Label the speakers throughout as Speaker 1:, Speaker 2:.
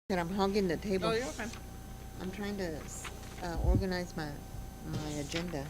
Speaker 1: That I'm hogging the
Speaker 2: Oh,
Speaker 1: table.
Speaker 2: you're okay.
Speaker 1: I'm trying to organize my agenda.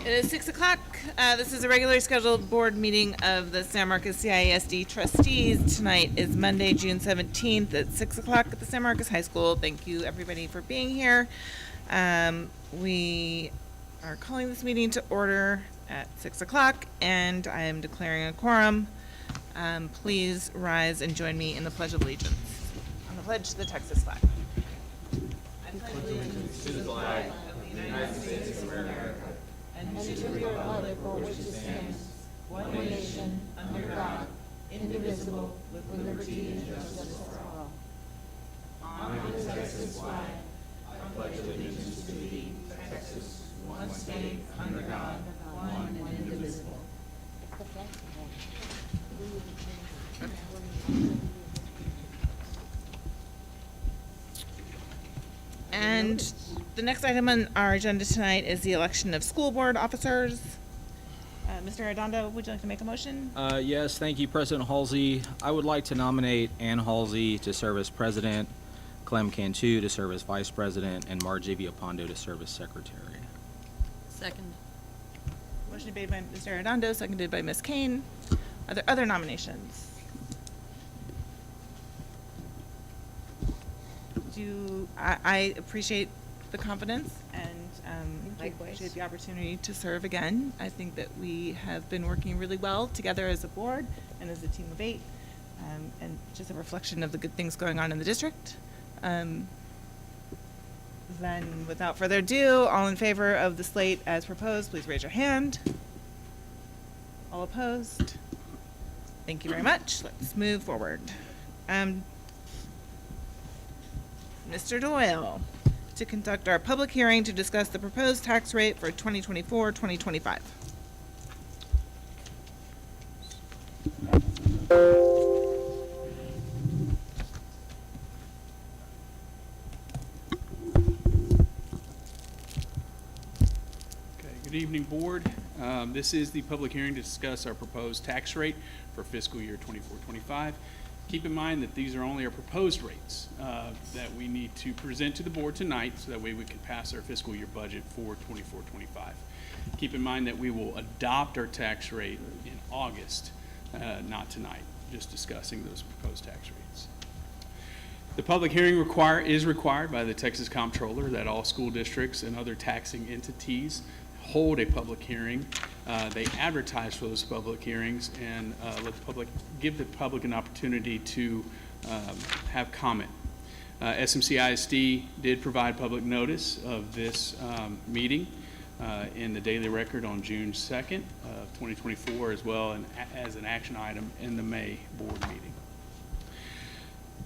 Speaker 2: It is 6 o'clock. This is a regularly scheduled board meeting of the San Marcos CISD Trustees. Tonight is Monday, June 17th at 6 o'clock at the San Marcos High School. Thank you, everybody, for being here. We are calling this meeting to order at 6 o'clock, and I am declaring a quorum. Please rise and join me in the Pledge of Allegiance. On the pledge to the Texas flag. I pledge allegiance to the flag of the United States of America and to the republic for which it stands, one nation, under God, indivisible, with liberty and justice for all. On the Texas flag, I pledge allegiance to thee, Texas, one state, under God, one and indivisible. And the next item on our agenda tonight is the election of school board officers. Mr. Arredondo, would you like to make a motion?
Speaker 3: Yes, thank you, President Halsey. I would like to nominate Ann Halsey to serve as president, Clem Cantu to serve as vice president, and Margie Villalpando to serve as secretary.
Speaker 1: Second.
Speaker 2: Motion made by Mr. Arredondo, seconded by Ms. Kane. Are there other nominations? I appreciate the confidence and appreciate the opportunity to serve again. I think that we have been working really well together as a board and as a team of 8, and just a reflection of the good things going on in the district. Then, without further ado, all in favor of the slate as proposed, please raise your hand. All opposed? Thank you very much. Let's move forward. Mr. Doyle, to conduct our public hearing to discuss the proposed tax rate for 2024-2025.
Speaker 4: Good evening, board. This is the public hearing to discuss our proposed tax rate for fiscal year 24-25. Keep in mind that these are only our proposed rates that we need to present to the board tonight, so that way we can pass our fiscal year budget for 24-25. Keep in mind that we will adopt our tax rate in August, not tonight, just discussing those proposed tax rates. The public hearing is required by the Texas Comptroller that all school districts and other taxing entities hold a public hearing. They advertise for those public hearings and give the public an opportunity to have comment. SMCISD did provide public notice of this meeting in the Daily Record on June 2nd of 2024, as well as an action item in the May board meeting.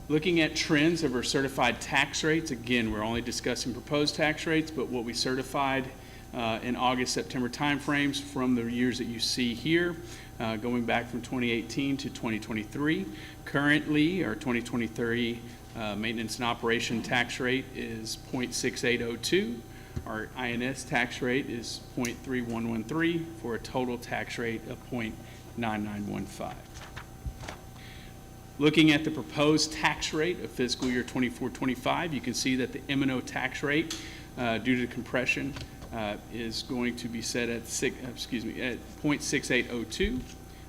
Speaker 4: Looking at trends of our certified tax rates, again, we're only discussing proposed tax rates, but what we certified in August, September timeframes from the years that you see here, going back from 2018 to 2023. Currently, our 2023 maintenance and operation tax rate is 0.6802. Our INS tax rate is 0.3113 for a total tax rate of 0.9915. Looking at the proposed tax rate of fiscal year 24-25, you can see that the M&O tax rate, due to compression, is going to be set at 0.6802.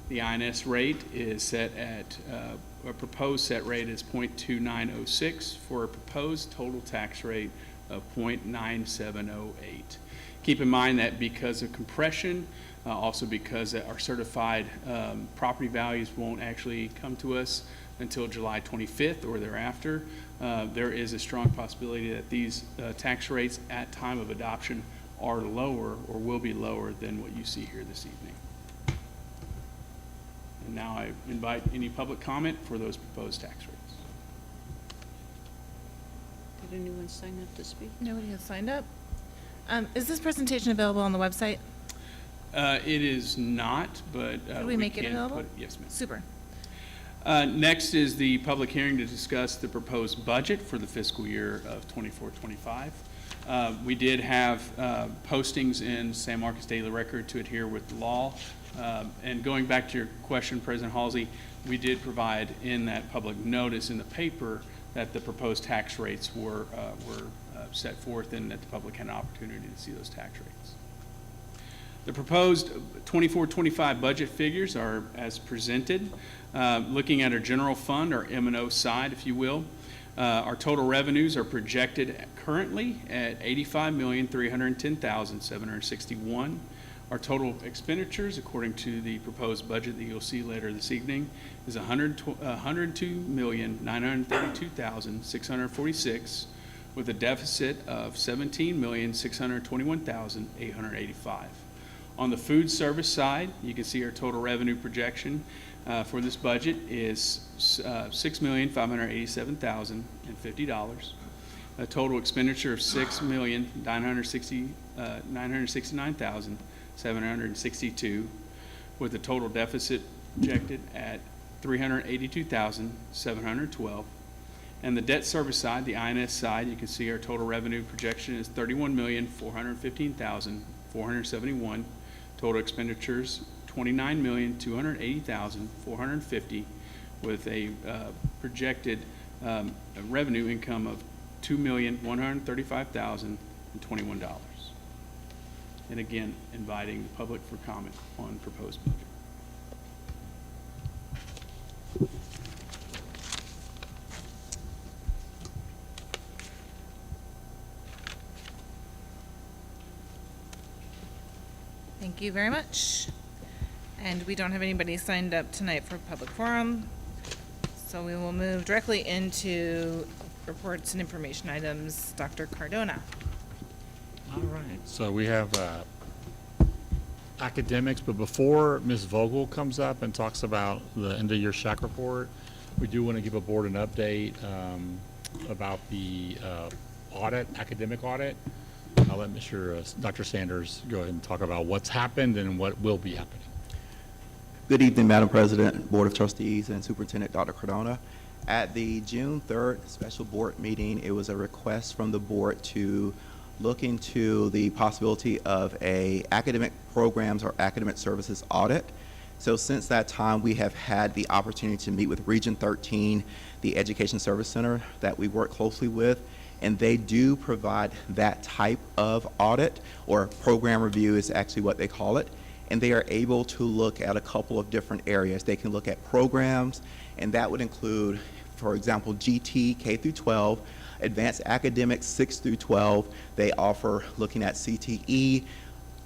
Speaker 4: The INS rate is set at a proposed set rate is 0.2906 for a proposed total tax rate of 0.9708. Keep in mind that because of compression, also because our certified property values won't actually come to us until July 25th or thereafter, there is a strong possibility that these tax rates at time of adoption are lower or will be lower than what you see here this evening. And now I invite any public comment for those proposed tax rates.
Speaker 1: Did anyone sign up to speak?
Speaker 2: Nobody has signed up. Is this presentation available on the website?
Speaker 4: It is not, but
Speaker 2: Could we make it available?
Speaker 4: Yes, ma'am.
Speaker 2: Super.
Speaker 4: Next is the public hearing to discuss the proposed budget for the fiscal year of 24-25. We did have postings in San Marcos Daily Record to adhere with the law. And going back to your question, President Halsey, we did provide in that public notice in the paper that the proposed tax rates were set forth and that the public had an opportunity to see those tax rates. The proposed 24-25 budget figures are as presented. Looking at our general fund, our M&O side, if you will, our total revenues are projected currently at $85,310,761. Our total expenditures, according to the proposed budget that you'll see later this evening, is $102,932,646, with a deficit of $17,621,885. On the food service side, you can see our total revenue projection for this budget is $6,587,050. A total expenditure of $6,969,762, with a total deficit projected at $382,712. And the debt service side, the INS side, you can see our total revenue projection is $31,415,471. Total expenditures, $29,280,450, with a projected revenue income of $2,135,021. And again, inviting the public for comment on proposed budget.
Speaker 2: Thank you very much. And we don't have anybody signed up tonight for public forum, so we will move directly into reports and information items. Dr. Cardona.
Speaker 5: All right, so we have academics, but before Ms. Vogel comes up and talks about the end-of-year SHAC report, we do want to give a board an update about the audit, academic audit. I'll let Dr. Sanders go ahead and talk about what's happened and what will be happening.
Speaker 6: Good evening, Madam President, Board of Trustees, and Superintendent Dr. Cardona. At the June 3rd special board meeting, it was a request from the board to look into the possibility of a academic programs or academic services audit. So since that time, we have had the opportunity to meet with Region 13, the Education Service Center that we work closely with, and they do provide that type of audit, or program review is actually what they call it. And they are able to look at a couple of different areas. They can look at programs, and that would include, for example, GT K through 12, Advanced Academics 6 through 12. They offer looking at CTE.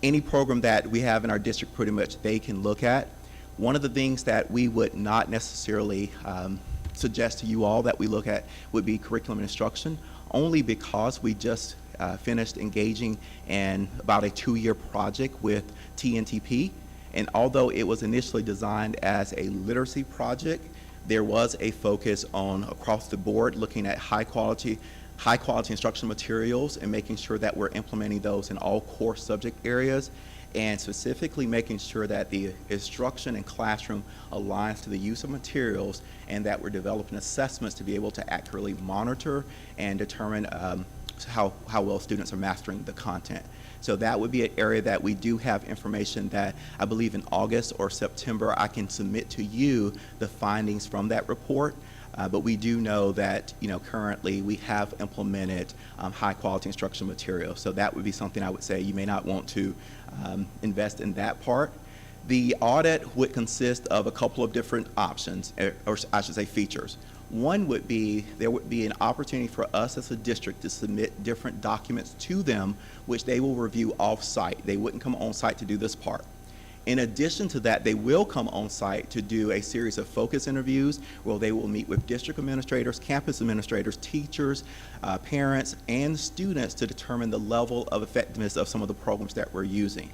Speaker 6: Any program that we have in our district, pretty much they can look at. One of the things that we would not necessarily suggest to you all that we look at would be curriculum instruction, only because we just finished engaging in about a 2-year project with TNTP. And although it was initially designed as a literacy project, there was a focus on across the board looking at high quality instructional materials and making sure that we're implementing those in all core subject areas, and specifically making sure that the instruction in classroom aligns to the use of materials, and that we're developing assessments to be able to accurately monitor and determine how well students are mastering the content. So that would be an area that we do have information that I believe in August or September I can submit to you the findings from that report. But we do know that, currently we have implemented high quality instructional materials. So that would be something I would say you may not want to invest in that part. The audit would consist of a couple of different options, or I should say features. One would be, there would be an opportunity for us as a district to submit different documents to them, which they will review off-site. They wouldn't come on-site to do this part. In addition to that, they will come on-site to do a series of focus interviews where they will meet with district administrators, campus administrators, teachers, parents, and students to determine the level of effectiveness of some of the programs that we're using.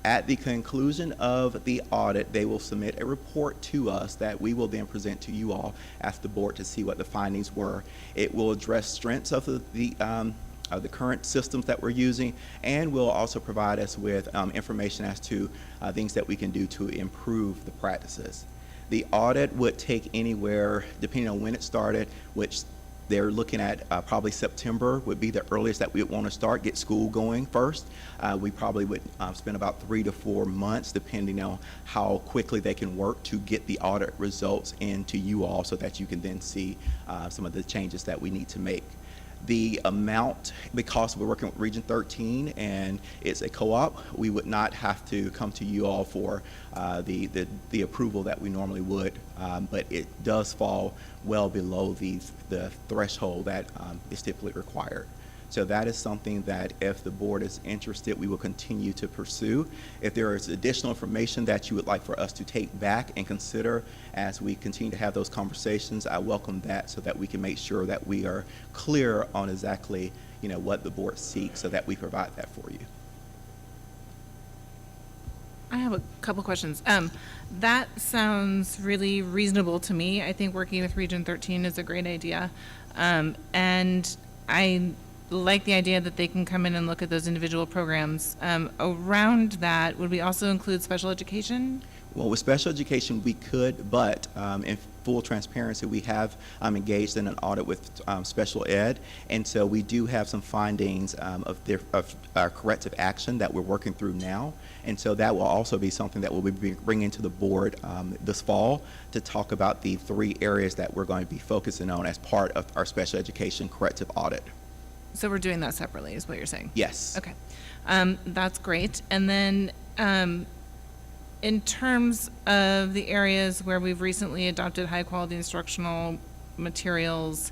Speaker 6: At the conclusion of the audit, they will submit a report to us that we will then present to you all as the board to see what the findings were. It will address strengths of the current systems that we're using, and will also provide us with information as to things that we can do to improve the practices. The audit would take anywhere, depending on when it started, which they're looking at probably September would be the earliest that we would want to start, get school going first. We probably would spend about 3 to 4 months, depending on how quickly they can work to get the audit results into you all so that you can then see some of the changes that we need to make. The amount, because we're working with Region 13 and it's a co-op, we would not have to come to you all for the approval that we normally would, but it does fall well below the threshold that is typically required. So that is something that if the board is interested, we will continue to pursue. If there is additional information that you would like for us to take back and consider as we continue to have those conversations, I welcome that so that we can make sure that we are clear on exactly, what the board seeks so that we provide that for you.
Speaker 2: I have a couple questions. That sounds really reasonable to me. I think working with Region 13 is a great idea. And I like the idea that they can come in and look at those individual programs. Around that, would we also include special education?
Speaker 6: Well, with special education, we could, but in full transparency, we have engaged in an audit with special ed, and so we do have some findings of our corrective action that we're working through now, and so that will also be something that we'll be bringing to the board this fall to talk about the 3 areas that we're going to be focusing on as part of our special education corrective audit.
Speaker 2: So we're doing that separately, is what you're saying?
Speaker 6: Yes.
Speaker 2: Okay. That's great. And then in terms of the areas where we've recently adopted high-quality instructional materials,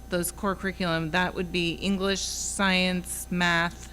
Speaker 2: those core curriculum, that would be English, science, math,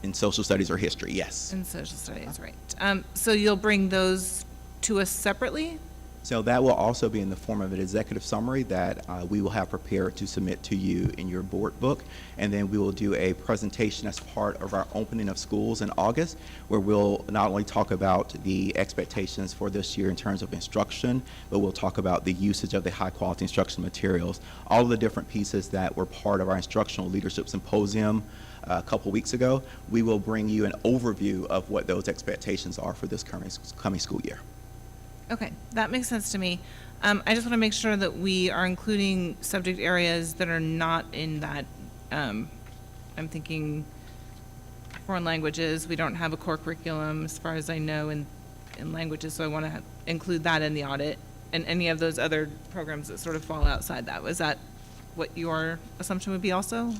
Speaker 6: In social studies or history, yes.
Speaker 2: and social studies, right. So you'll bring those to us separately?
Speaker 6: So that will also be in the form of an executive summary that we will have prepared to submit to you in your board book. And then we will do a presentation as part of our opening of schools in August, where we'll not only talk about the expectations for this year in terms of instruction, but we'll talk about the usage of the high quality instruction materials, all of the different pieces that were part of our instructional leadership symposium a couple weeks ago. We will bring you an overview of what those expectations are for this coming school year.
Speaker 2: Okay, that makes sense to me. I just want to make sure that we are including subject areas that are not in that. I'm thinking foreign languages. We don't have a core curriculum, as far as I know, in languages, so I want to include that in the audit, and any of those other programs that sort of fall outside that. Was that what your assumption would be also?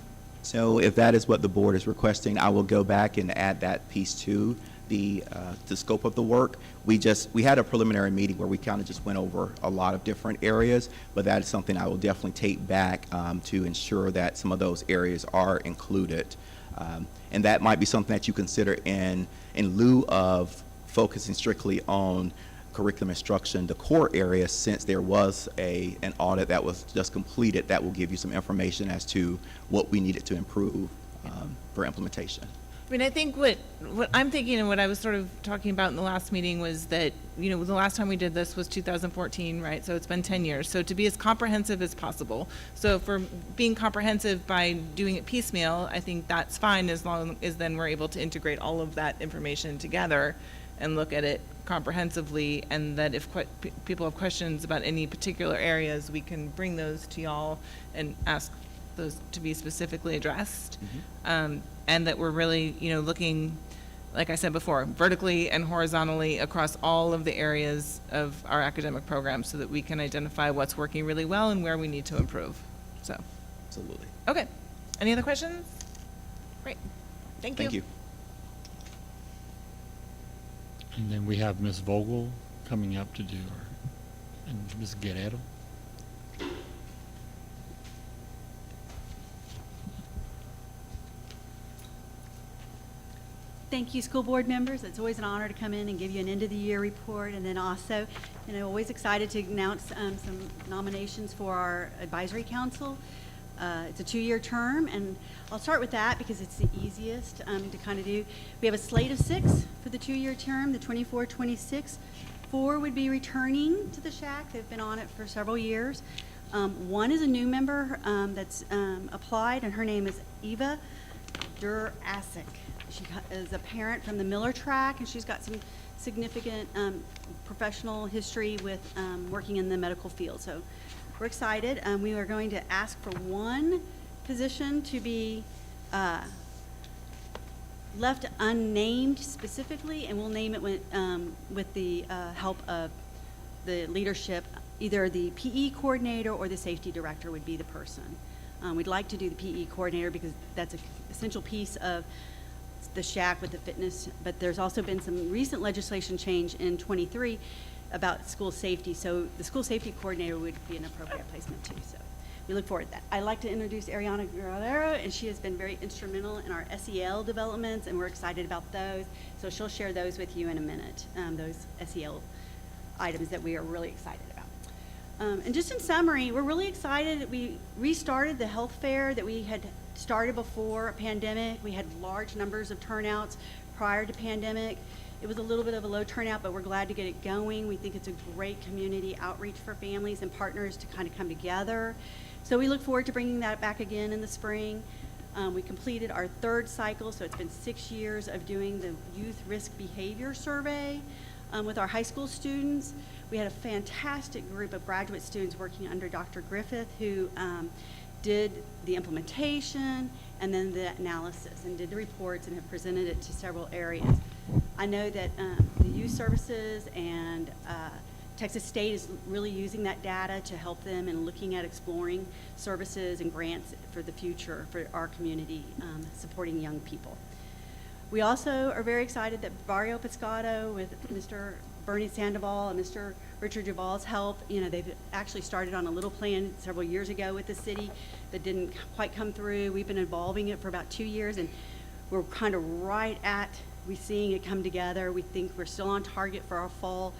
Speaker 6: So if that is what the board is requesting, I will go back and add that piece to the scope of the work. We had a preliminary meeting where we kind of just went over a lot of different areas, but that is something I will definitely take back to ensure that some of those areas are included. And that might be something that you consider in lieu of focusing strictly on curriculum instruction, the core areas, since there was an audit that was just completed that will give you some information as to what we needed to improve for implementation.
Speaker 2: I mean, I think what I'm thinking and what I was sort of talking about in the last meeting was that, the last time we did this was 2014, right? So it's been 10 years. So to be as comprehensive as possible. So for being comprehensive by doing it piecemeal, I think that's fine, as long as then we're able to integrate all of that information together and look at it comprehensively, and that if people have questions about any particular areas, we can bring those to y'all and ask those to be specifically addressed. And that we're really, looking, like I said before, vertically and horizontally across all of the areas of our academic program, so that we can identify what's working really well and where we need to improve. So,
Speaker 6: Absolutely.
Speaker 2: okay. Any other questions? Great. Thank you.
Speaker 6: Thank you.
Speaker 5: And then we have Ms. Vogel coming up to do and Ms. Guerrero.
Speaker 7: Thank you, school board members. It's always an honor to come in and give you an end-of-the-year report, and then also, always excited to announce some nominations for our advisory council. It's a 2-year term, and I'll start with that because it's the easiest to kind of do. We have a slate of 6 for the 2-year term, the 24-26. 4 would be returning to the SHAC. They've been on it for several years. 1 is a new member that's applied, and her name is Eva Durasic. She is a parent from the Miller track, and she's got some significant professional history with working in the medical field. So we're excited. We are going to ask for 1 position to be left unnamed specifically, and we'll name it with the help of the leadership. Either the PE coordinator or the safety director would be the person. We'd like to do the PE coordinator because that's an essential piece of the SHAC with the fitness, but there's also been some recent legislation change in '23 about school safety, so the school safety coordinator would be an appropriate placement too, so we look forward to that. I'd like to introduce Ariana Guerrero, and she has been very instrumental in our SEL developments, and we're excited about those, so she'll share those with you in a minute, those SEL items that we are really excited about. And just in summary, we're really excited. We restarted the health fair that we had started before a pandemic. We had large numbers of turnouts prior to pandemic. It was a little bit of a low turnout, but we're glad to get it going. We think it's a great community outreach for families and partners to kind of come together. So we look forward to bringing that back again in the spring. We completed our third cycle, so it's been 6 years of doing the youth risk behavior survey with our high school students. We had a fantastic group of graduate students working under Dr. Griffith, who did the implementation and then the analysis and did the reports and have presented it to several areas. I know that the youth services and Texas State is really using that data to help them in looking at exploring services and grants for the future for our community, supporting young people. We also are very excited that Barrio Pescado with Mr. Bernie Sandoval and Mr. Richard Duvall's help, they've actually started on a little plan several years ago with the city that didn't quite come through. We've been evolving it for about 2 years, and we're kind of right at seeing it come together. We think we're still on target for our fall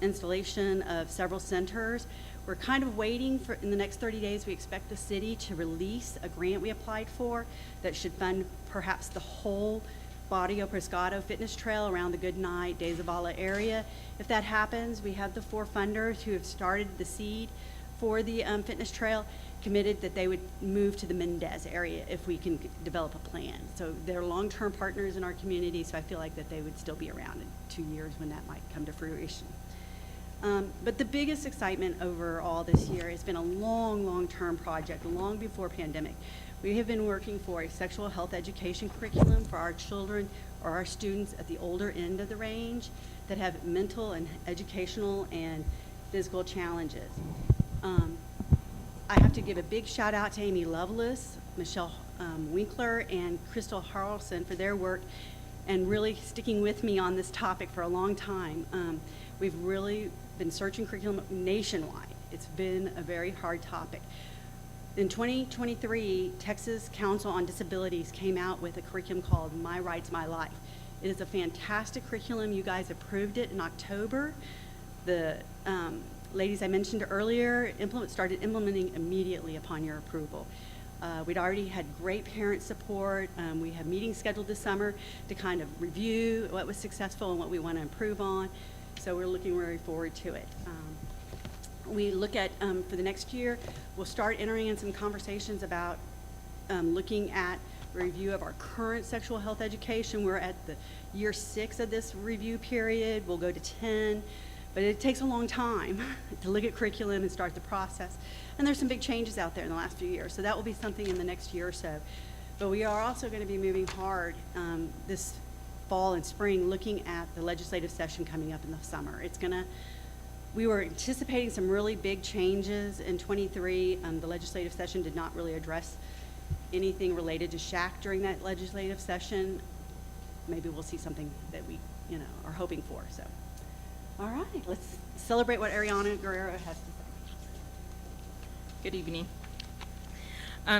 Speaker 7: installation of several centers. We're kind of waiting for, in the next 30 days, we expect the city to release a grant we applied for that should fund perhaps the whole Barrio Pescado Fitness Trail around the Goodnight, De Zavala area. If that happens, we have the 4 funders who have started the seed for the fitness trail committed that they would move to the Mendez area if we can develop a plan. So they're long-term partners in our community, so I feel like that they would still be around in 2 years when that might come to fruition. But the biggest excitement overall this year has been a long-term project, long before pandemic. We have been working for a sexual health education curriculum for our children or our students at the older end of the range that have mental and educational and physical challenges. I have to give a big shout out to Amy Lovelace, Michelle Winkler, and Crystal Harrelson for their work and really sticking with me on this topic for a long time. We've really been searching curriculum nationwide. It's been a very hard topic. In 2023, Texas Council on Disabilities came out with a curriculum called My Rights, My Life. It is a fantastic curriculum. You guys approved it in October. The ladies I mentioned earlier started implementing immediately upon your approval. We'd already had great parent support. We have meetings scheduled this summer to kind of review what was successful and what we want to improve on. So we're looking very forward to it. We look at, for the next year, we'll start entering in some conversations about looking at a review of our current sexual health education. We're at the year 6 of this review period. We'll go to 10, but it takes a long time to look at curriculum and start the process. And there's some big changes out there in the last few years, so that will be something in the next year or so. But we are also going to be moving hard this fall and spring, looking at the legislative session coming up in the summer. We were anticipating some really big changes in '23. The legislative session did not really address anything related to SHAC during that legislative session. Maybe we'll see something that we, are hoping for. So, all right, let's celebrate what Ariana Guerrero has to say.
Speaker 8: Good evening.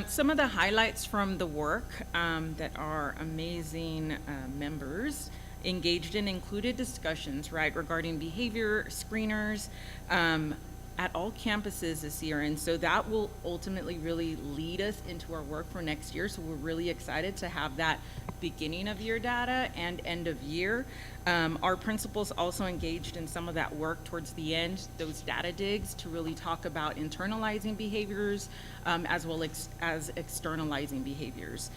Speaker 8: Some of the highlights from the work that our amazing members engaged in included discussions, regarding behavior screeners at all campuses this year. And so that will ultimately really lead us into our work for next year. So we're really excited to have that beginning of year data and end of year. Our principals also engaged in some of that work towards the end, those data digs to really talk about internalizing behaviors as well as externalizing behaviors.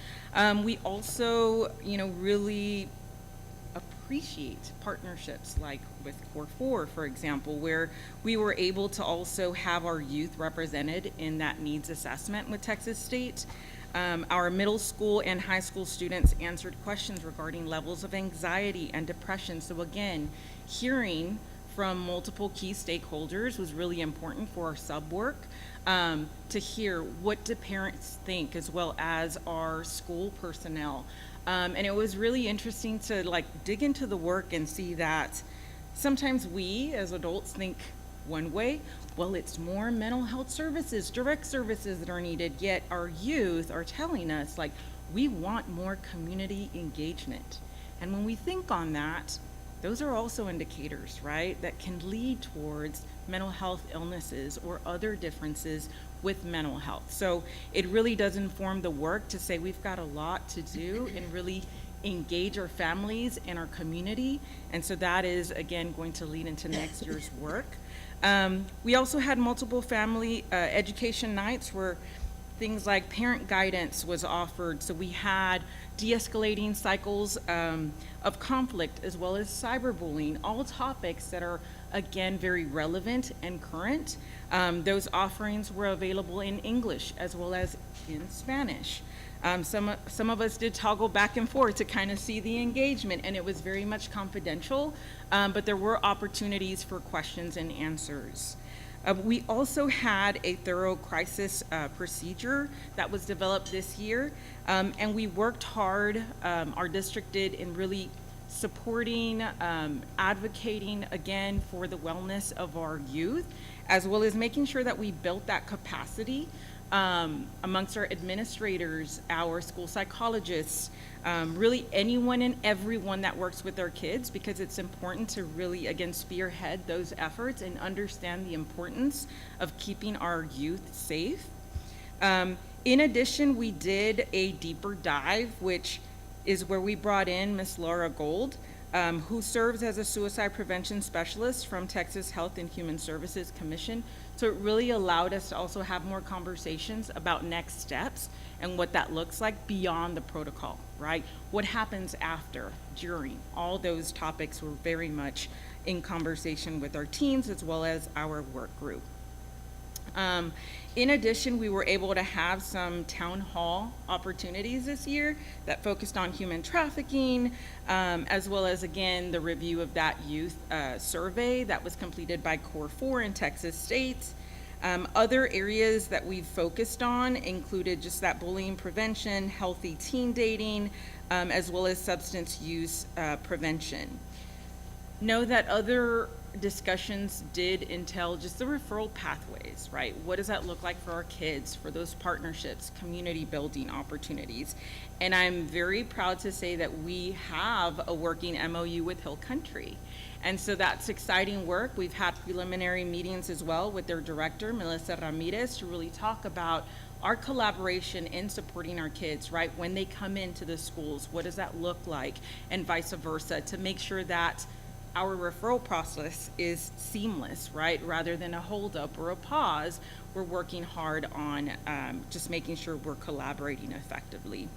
Speaker 8: We also, really appreciate partnerships like with Core 4, for example, where we were able to also have our youth represented in that needs assessment with Texas State. Our middle school and high school students answered questions regarding levels of anxiety and depression. So again, hearing from multiple key stakeholders was really important for our sub work, to hear what do parents think, as well as our school personnel. And it was really interesting to like dig into the work and see that sometimes we as adults think one way, well, it's more mental health services, direct services that are needed, yet our youth are telling us like, we want more community engagement. And when we think on that, those are also indicators, right, that can lead towards mental health illnesses or other differences with mental health. So it really does inform the work to say we've got a lot to do and really engage our families and our community. And so that is, again, going to lead into next year's work. We also had multiple family education nights where things like parent guidance was offered. So we had de-escalating cycles of conflict, as well as cyberbullying, all topics that are, again, very relevant and current. Those offerings were available in English as well as in Spanish. Some of us did toggle back and forth to kind of see the engagement, and it was very much confidential, but there were opportunities for questions and answers. We also had a thorough crisis procedure that was developed this year, and we worked hard, our district did, in really supporting, advocating, again, for the wellness of our youth, as well as making sure that we built that capacity amongst our administrators, our school psychologists, really anyone and everyone that works with our kids, because it's important to really, again, spearhead those efforts and understand the importance of keeping our youth safe. In addition, we did a deeper dive, which is where we brought in Ms. Laura Gold, who serves as a suicide prevention specialist from Texas Health and Human Services Commission. So it really allowed us to also have more conversations about next steps and what that looks like beyond the protocol, right? What happens after, during, all those topics were very much in conversation with our teams as well as our work group. In addition, we were able to have some town hall opportunities this year that focused on human trafficking, as well as, again, the review of that youth survey that was completed by Core 4 in Texas State. Other areas that we've focused on included just that bullying prevention, healthy teen dating, as well as substance use prevention. Know that other discussions did entail just the referral pathways, right? What does that look like for our kids, for those partnerships, community building opportunities? And I'm very proud to say that we have a working MOU with Hill Country. And so that's exciting work. We've had preliminary meetings as well with their director, Melissa Ramirez, to really talk about our collaboration in supporting our kids, right? When they come into the schools, what does that look like? And vice versa, to make sure that our referral process is seamless, right? Rather than a holdup or a pause, we're working hard on just making sure we're collaborating effectively.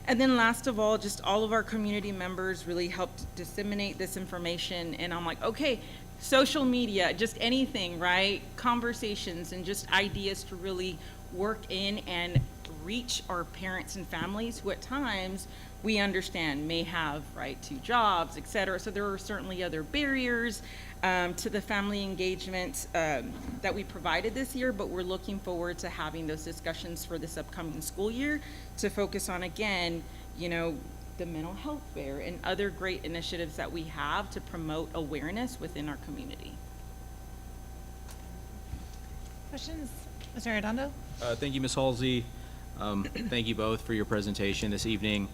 Speaker 8: And then last of all, just all of our community members really helped disseminate this information. And I'm like, okay, social media, just anything, right? Conversations and just ideas to really work in and reach our parents and families who at times we understand may have, right, 2 jobs, et cetera. So there are certainly other barriers to the family engagement that we provided this year, but we're looking forward to having those discussions for this upcoming school year to focus on, again, you know, the mental health fair and other great initiatives that we have to promote awareness within our community.
Speaker 2: Questions? Mr. Arredondo?
Speaker 3: Thank you, Ms. Halsey. Thank you both for your presentation this evening.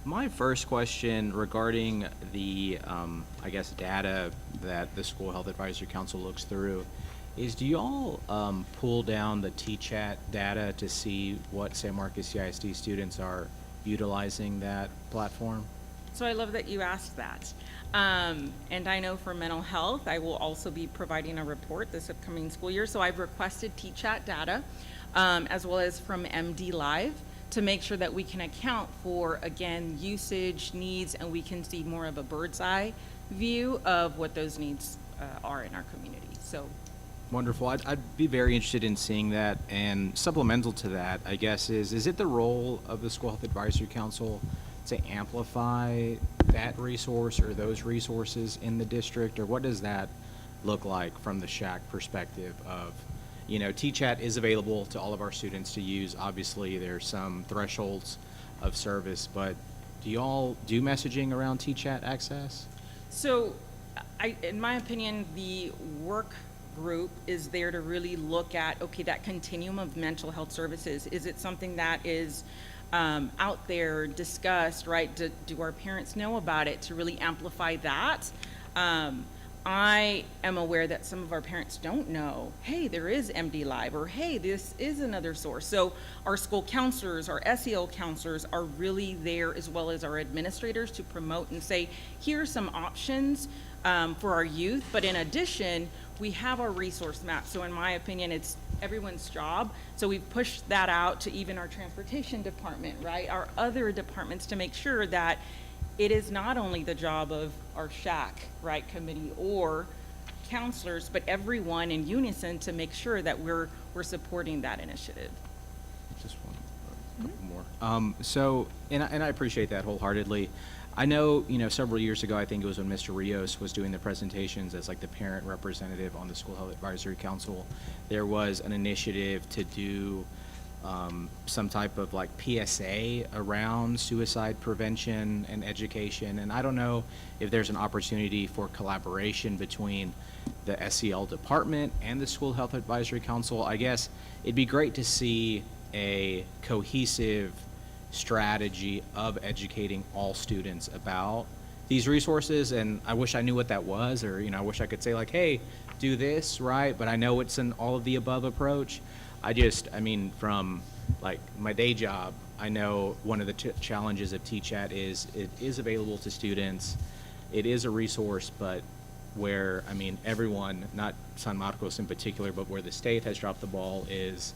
Speaker 3: My first question regarding the, I guess, data that the School Health Advisory Council looks through is, do you all pull down the TChat data to see what San Marcos CISD students are utilizing that platform?
Speaker 8: So I love that you asked that. And I know for mental health, I will also be providing a report this upcoming school year. So I've requested TChat data, as well as from MD Live, to make sure that we can account for, again, usage, needs, and we can see more of a bird's eye view of what those needs are in our community. So.
Speaker 3: Wonderful. I'd be very interested in seeing that. And supplemental to that, I guess, is it the role of the School Health Advisory Council to amplify that resource or those resources in the district, or what does that look like from the SHAC perspective of, you know, T-Chat is available to all of our students to use. Obviously, there's some thresholds of service, but do y'all do messaging around T-Chat access?
Speaker 8: So, in my opinion, the work group is there to really look at, okay, that continuum of mental health services. Is it something that is out there, discussed, right? Do our parents know about it to really amplify that? I am aware that some of our parents don't know, hey, there is MD Live, or hey, this is another source. So our school counselors, our SEL counselors are really there, as well as our administrators, to promote and say, here's some options for our youth. But in addition, we have our resource map. So in my opinion, it's everyone's job. So we've pushed that out to even our transportation department, right? Our other departments, to make sure that it is not only the job of our SHAC, right, committee or counselors, but everyone in unison to make sure that we're supporting that initiative.
Speaker 3: Just one, couple more. So, and I appreciate that wholeheartedly. I know, you know, several years ago, I think it was when Mr. Rios was doing the presentations as like the parent representative on the School Health Advisory Council, there was an initiative to do some type of like PSA around suicide prevention and education. And I don't know if there's an opportunity for collaboration between the SEL department and the School Health Advisory Council. I guess it'd be great to see a cohesive strategy of educating all students about these resources. And I wish I knew what that was, or, you know, I wish I could say like, hey, do this, right? But I know it's an all of the above approach. I mean, from like my day job, I know one of the challenges of T-Chat is it is available to students. It is a resource, but where, I mean, everyone, not San Marcos in particular, but where the state has dropped the ball is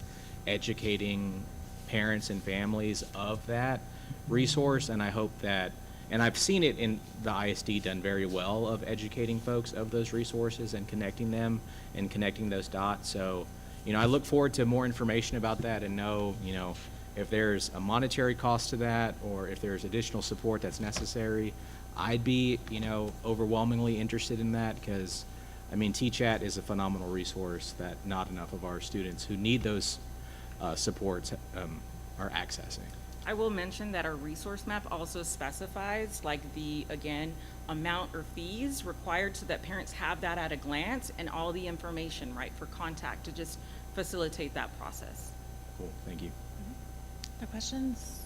Speaker 3: educating parents and families of that resource. And I hope that, and I've seen it in the ISD done very well of educating folks of those resources and connecting them and connecting those dots. So, you know, I look forward to more information about that and know, you know, if there's a monetary cost to that or if there's additional support that's necessary. I'd be, you know, overwhelmingly interested in that because, I mean, T-Chat is a phenomenal resource that not enough of our students who need those supports are accessing.
Speaker 8: I will mention that our resource map also specifies like the, again, amount or fees required so that parents have that at a glance and all the information, right, for contact to just facilitate that process.
Speaker 3: Cool, thank you.
Speaker 2: Other questions?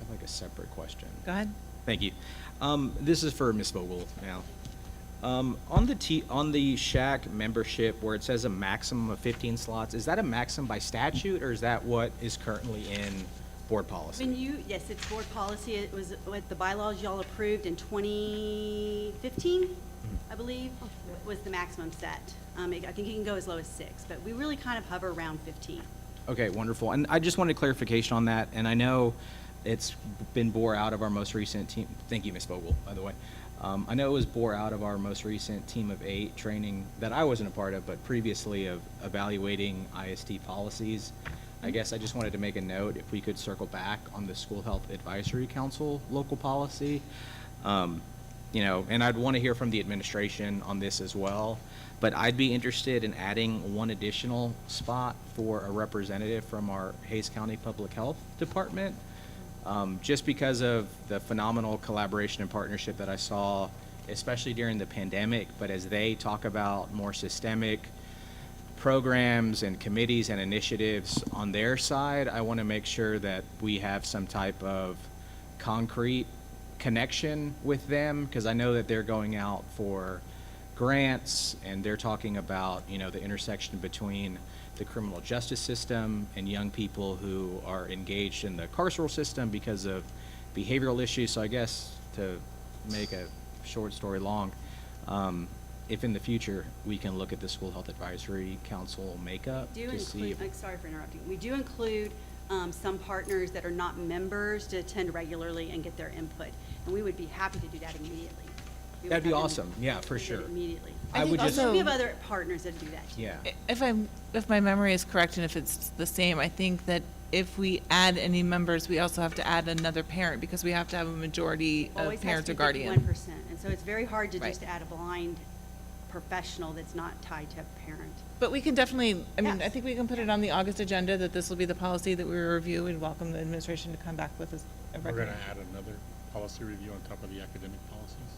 Speaker 3: I have like a separate question.
Speaker 2: Go ahead.
Speaker 3: Thank you. This is for Ms. Vogel now. On the SHAC membership where it says a maximum of 15 slots, is that a maximum by statute or is that what is currently in board policy?
Speaker 7: Yes, it's board policy. It was what the bylaws y'all approved in 2015, I believe, was the maximum set. I think you can go as low as 6, but we really kind of hover around 15.
Speaker 3: Okay, wonderful. And I just wanted clarification on that. And I know it's been bore out of our most recent team. Thank you, Ms. Vogel, by the way. I know it was bore out of our most recent team of 8 training that I wasn't a part of, but previously of evaluating ISD policies. I guess I just wanted to make a note if we could circle back on the School Health Advisory Council local policy. You know, and I'd want to hear from the administration on this as well. But I'd be interested in adding one additional spot for a representative from our Hays County Public Health Department. Just because of the phenomenal collaboration and partnership that I saw, especially during the pandemic, but as they talk about more systemic programs and committees and initiatives on their side, I want to make sure that we have some type of concrete connection with them, because I know that they're going out for grants and they're talking about, you know, the intersection between the criminal justice system and young people who are engaged in the carceral system because of behavioral issues. So I guess to make a short story long, if in the future we can look at the School Health Advisory Council makeup to see if,
Speaker 7: sorry for interrupting. We do include some partners that are not members to attend regularly and get their input. And we would be happy to do that immediately. We would
Speaker 3: that'd be
Speaker 7: have them
Speaker 3: awesome. Yeah, for
Speaker 7: do it
Speaker 3: sure.
Speaker 7: Immediately.
Speaker 3: I would just,
Speaker 7: Also, we have other partners that do that too.
Speaker 3: yeah.
Speaker 2: If my memory is correct and if it's the same, I think that if we add any members, we also have to add another parent because we have to have a majority of
Speaker 7: Always has
Speaker 2: parents
Speaker 7: to
Speaker 2: or
Speaker 7: be
Speaker 2: guardian.
Speaker 7: 51%. And so it's very hard to
Speaker 2: Right.
Speaker 7: just add a blind professional that's not tied to a parent.
Speaker 2: But we can definitely, I mean, I
Speaker 7: Yes.
Speaker 2: think we can put it on the August agenda that this will be the policy that we review and welcome the administration to come back with a
Speaker 5: We're
Speaker 2: recommendation.
Speaker 5: gonna add another policy review on top of the academic policies.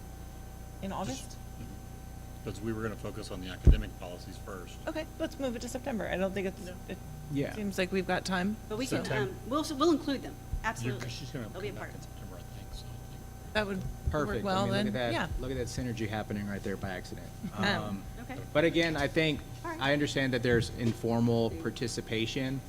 Speaker 2: In August?
Speaker 5: Because we were gonna focus on the academic policies first.
Speaker 2: Okay, let's move it to September. I don't think it
Speaker 3: Yeah.
Speaker 2: seems like we've got time.
Speaker 7: But we can,
Speaker 5: September.
Speaker 7: we'll include them,
Speaker 5: You're-
Speaker 7: absolutely.
Speaker 5: She's gonna
Speaker 7: They'll be a
Speaker 5: come
Speaker 7: part
Speaker 5: back
Speaker 7: of
Speaker 5: in
Speaker 7: it.
Speaker 5: September, I think, so.
Speaker 2: That would work
Speaker 3: Perfect.
Speaker 2: well
Speaker 3: I mean,
Speaker 2: then,
Speaker 3: look at that.
Speaker 2: yeah.
Speaker 3: Look at that synergy happening right there by accident.
Speaker 7: Okay.
Speaker 3: But again, I think,
Speaker 7: All right.
Speaker 3: I understand that there's informal participation,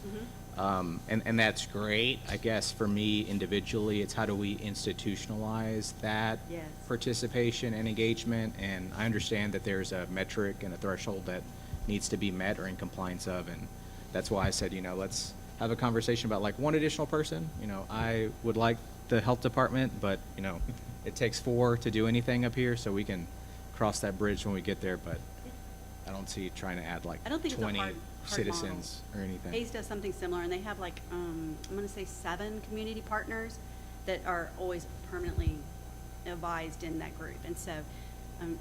Speaker 7: Mm-hmm.
Speaker 3: and that's great. I guess for me individually, it's how do we institutionalize that
Speaker 7: Yes.
Speaker 3: participation and engagement? And I understand that there's a metric and a threshold that needs to be met or in compliance of, and that's why I said, let's have a conversation about like one additional person. I would like the health department, but, it takes 4 to do anything up here, so we can cross that bridge when we get there, but I don't see trying to add like
Speaker 7: I don't think it's a
Speaker 3: 20
Speaker 7: hard
Speaker 3: citizens or anything.
Speaker 7: Hayes does something similar, and they have like, I'm gonna say 7 community partners that are always permanently advised in that group. And so,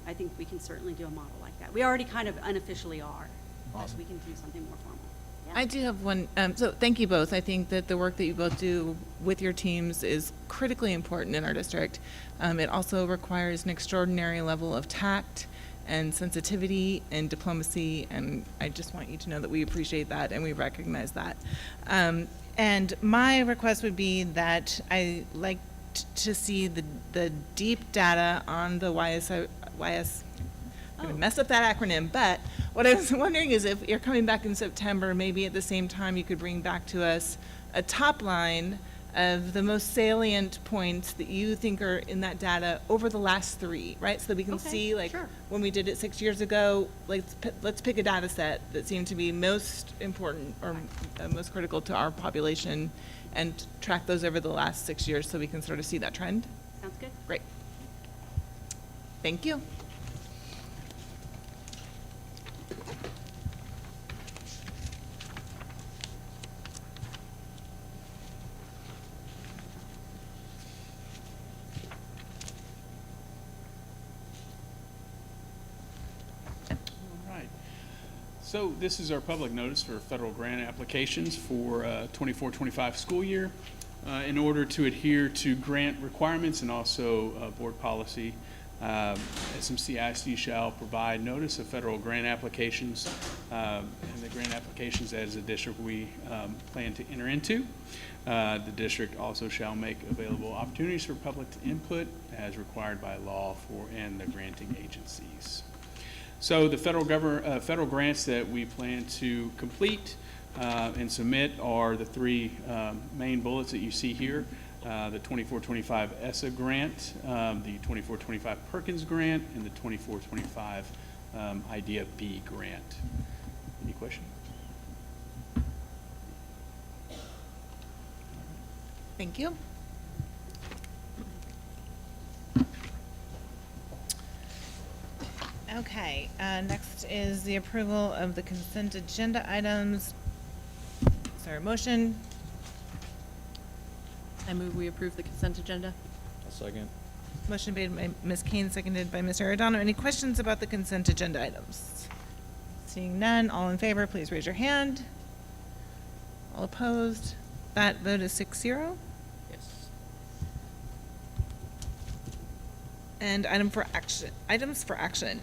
Speaker 7: I think we can certainly do a model like that. We already kind of unofficially are, but
Speaker 3: Awesome.
Speaker 7: we can do something more formal. Yeah.
Speaker 2: I do have one, so thank you both. I think that the work that you both do with your teams is critically important in our district. It also requires an extraordinary level of tact and sensitivity and diplomacy, and I just want you to know that we appreciate that and we recognize that. And my request would be that I like to see the deep data on the YS. I'm going to mess up that acronym, but what I was wondering is if you're coming back in September, maybe at the same time you could bring back to us a top line of the most salient points that you think are in that data over the last 3, right? So that we can
Speaker 7: Okay,
Speaker 2: see, like,
Speaker 7: sure.
Speaker 2: when we did it 6 years ago, let's pick a data set that seemed to be most important or most critical to our population and track those over the last 6 years so we can sort of see that trend.
Speaker 7: Sounds good?
Speaker 2: Great. Thank you.
Speaker 4: All right. So this is our public notice for federal grant applications for 24-25 school year. In order to adhere to grant requirements and also board policy, SMCISD shall provide notice of federal grant applications and the grant applications as a district we plan to enter into. The district also shall make available opportunities for public input as required by law and the granting agencies. So the federal grants that we plan to complete and submit are the 3 main bullets that you see here. The 24-25 ESSA grant, the 24-25 Perkins grant, and the 24-25 IDEA-B grant. Any question?
Speaker 2: Thank you. Okay, next is the approval of the consent agenda items. Is there a motion?
Speaker 1: I move we approve the consent agenda.
Speaker 3: I'll second.
Speaker 2: Motion made by Ms. Kane, seconded by Mr. Arredondo. Any questions about the consent agenda items? Seeing none, all in favor, please raise your hand. All opposed? That vote is 6-0.
Speaker 3: Yes.
Speaker 2: And items for action.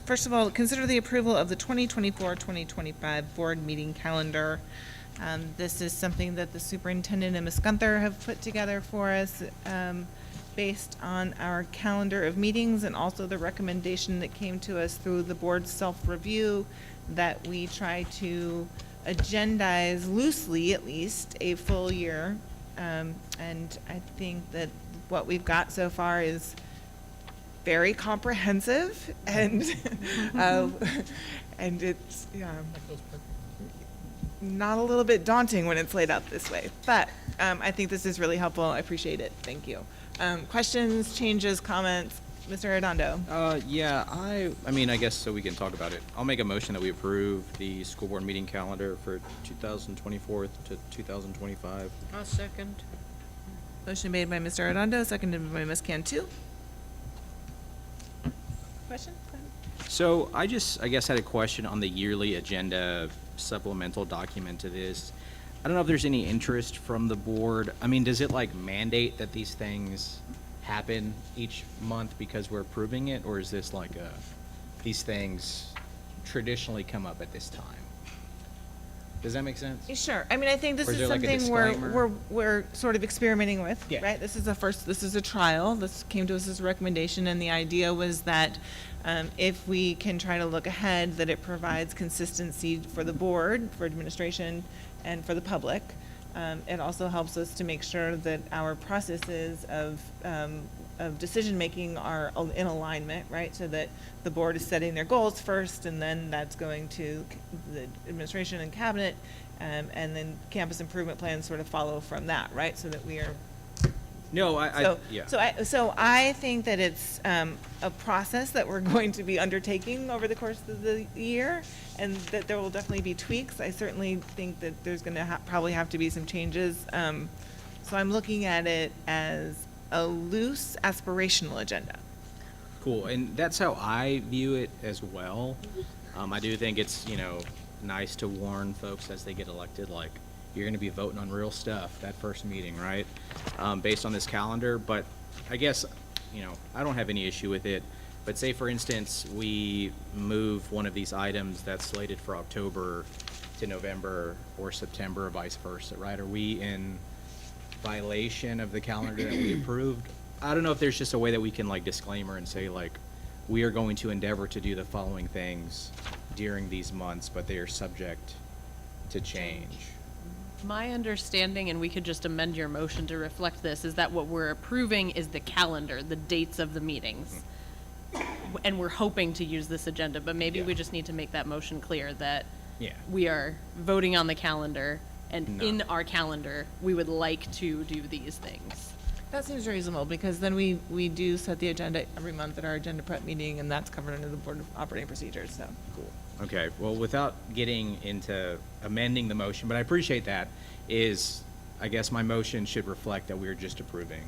Speaker 2: First of all, consider the approval of the 2024-2025 board meeting calendar. This is something that the superintendent and Ms. Gunther have put together for us, based on our calendar of meetings and also the recommendation that came to us through the board's self-review that we try to agendize loosely, at least, a full year. And I think that what we've got so far is very comprehensive and, and it's, not a little bit daunting when it's laid out this way, but I think this is really helpful. I appreciate it. Thank you. Questions, changes, comments? Mr. Arredondo?
Speaker 3: Yeah, I mean, I guess so we can talk about it. I'll make a motion that we approve the school board meeting calendar for 2024 to 2025.
Speaker 1: I'll second.
Speaker 2: Motion made by Mr. Arredondo, seconded by Ms. Cantu. Question?
Speaker 3: So I guess, had a question on the yearly agenda supplemental document to this. I don't know if there's any interest from the board. I mean, does it like mandate that these things happen each month because we're approving it? Or is this like these things traditionally come up at this time? Does that make sense?
Speaker 2: Sure. I mean, I think this
Speaker 3: Or is
Speaker 2: is
Speaker 3: there like a
Speaker 2: something
Speaker 3: disclaimer?
Speaker 2: we're sort of experimenting with,
Speaker 3: Yeah.
Speaker 2: right? This is a trial. This came to us as a recommendation, and the idea was that if we can try to look ahead, that it provides consistency for the board, for administration, and for the public. It also helps us to make sure that our processes of decision-making are in alignment, right? So that the board is setting their goals first, and then that's going to the administration and cabinet, and then campus improvement plans sort of follow from that, right? So that we are.
Speaker 3: No, yeah.
Speaker 2: So I think that it's a process that we're going to be undertaking over the course of the year, and that there will definitely be tweaks. I certainly think that there's going to probably have to be some changes. So I'm looking at it as a loose aspirational agenda.
Speaker 3: Cool, and that's how I view it as well. I do think it's, nice to warn folks as they get elected, like, you're gonna be voting on real stuff that first meeting, right? Based on this calendar, but I guess, I don't have any issue with it. But say, for instance, we move one of these items that's slated for October to November or September or vice versa, right? Are we in violation of the calendar that we approved? I don't know if there's just a way that we can like disclaimer and say like, we are going to endeavor to do the following things during these months, but they are subject to change.
Speaker 1: My understanding, and we could just amend your motion to reflect this, is that what we're approving is the calendar, the dates of the meetings. And we're hoping to use this agenda, but maybe we
Speaker 3: Yeah.
Speaker 1: just need to make that motion clear that
Speaker 3: Yeah.
Speaker 1: we are voting on the calendar, and
Speaker 3: No.
Speaker 1: in our calendar, we would like to do these things.
Speaker 2: That seems reasonable, because then we do set the agenda every month at our agenda prep meeting, and that's covered under the Board of Operating Procedures, so.
Speaker 3: Cool. Okay, well, without getting into amending the motion, but I appreciate that, I guess my motion should reflect that we're just approving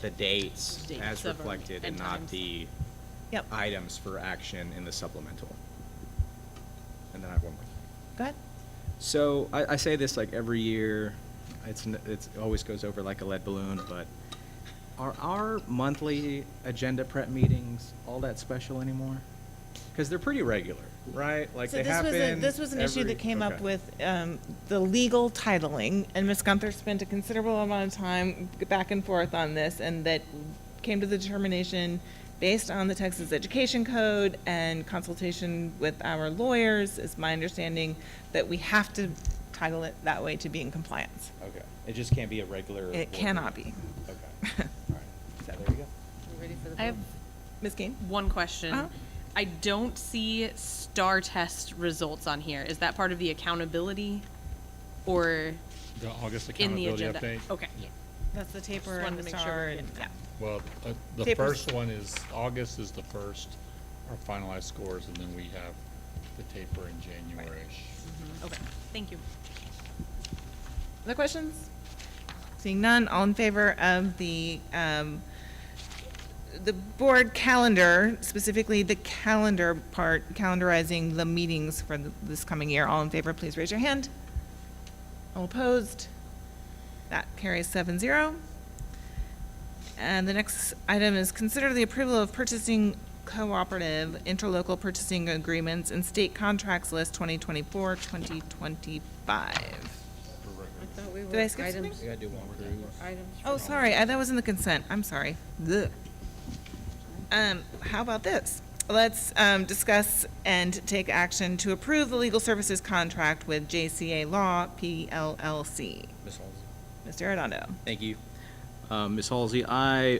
Speaker 3: the dates
Speaker 1: Dates
Speaker 3: as
Speaker 1: of our-
Speaker 3: reflected and
Speaker 1: and
Speaker 3: not
Speaker 1: times.
Speaker 3: the
Speaker 2: Yep,
Speaker 3: items for action in the supplemental. And then I have one more.
Speaker 2: go ahead.
Speaker 3: So I say this like every year, it always goes over like a lead balloon, but are our monthly agenda prep meetings all that special anymore? Because they're pretty regular, right? Like
Speaker 2: So
Speaker 3: they happen.
Speaker 2: this was an issue
Speaker 3: every-
Speaker 2: that came up
Speaker 3: okay.
Speaker 2: with the legal titling, and Ms. Gunther spent a considerable amount of time back and forth on this, and that came to the determination, based on the Texas Education Code and consultation with our lawyers, is my understanding, that we have to title it that way to be in compliance.
Speaker 3: Okay, it just can't be a regular.
Speaker 2: It
Speaker 3: board
Speaker 2: cannot
Speaker 3: meeting.
Speaker 2: be.
Speaker 3: Okay, all right. So there you go.
Speaker 1: I have
Speaker 2: Ms. Kane?
Speaker 1: one question.
Speaker 2: Uh-huh.
Speaker 1: I don't see STAR test results on here. Is that part of the accountability or
Speaker 5: The August
Speaker 1: in the
Speaker 5: accountability
Speaker 1: agenda?
Speaker 5: update?
Speaker 1: Okay.
Speaker 2: That's the taper
Speaker 1: wanted
Speaker 2: and
Speaker 1: to
Speaker 2: the
Speaker 1: make sure
Speaker 2: star,
Speaker 1: we're
Speaker 2: and,
Speaker 1: getting
Speaker 2: yeah.
Speaker 5: Well, the
Speaker 2: Papers.
Speaker 5: first one is, August is the first, our finalized scores, and then we have the taper in January-ish.
Speaker 1: Okay, thank you.
Speaker 2: Other questions? Seeing none, all in favor of the board calendar, specifically the calendar part, calendarizing the meetings for this coming year. All in favor, please raise your hand. All opposed? That carries 7-0. And the next item is consider the approval of purchasing cooperative interlocal purchasing agreements and state contracts list 2024-2025. Did I skip something?
Speaker 3: You gotta do one cruise.
Speaker 2: Oh, sorry, that was in the consent, I'm sorry. Ugh. How about this? Let's discuss and take action to approve the legal services contract with JCA Law, PLLC.
Speaker 3: Ms. Halsey.
Speaker 2: Mr. Arredondo.
Speaker 3: Thank you. Ms. Halsey, I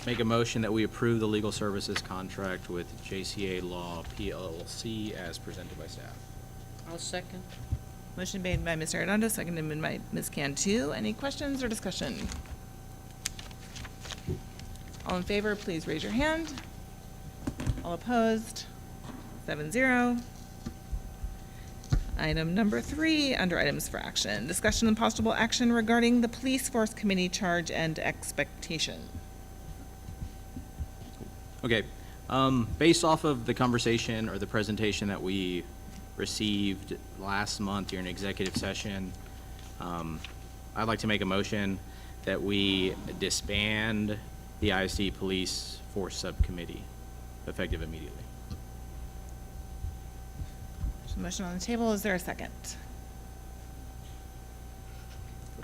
Speaker 3: make a motion that we approve the legal services contract with JCA Law PLLC as presented by staff.
Speaker 1: I'll second.
Speaker 2: Motion made by Mr. Arredondo, seconded by Ms. Cantu. Any questions or discussion? All in favor, please raise your hand. All opposed? 7-0. Item number 3, under items for action, discussion and possible action regarding the Police Force Committee charge and expectation.
Speaker 3: Okay, Based off of the conversation or the presentation that we received last month during executive session, I'd like to make a motion that we disband the ISD Police Force Subcommittee, effective immediately.
Speaker 2: There's a motion on the table. Is there a second?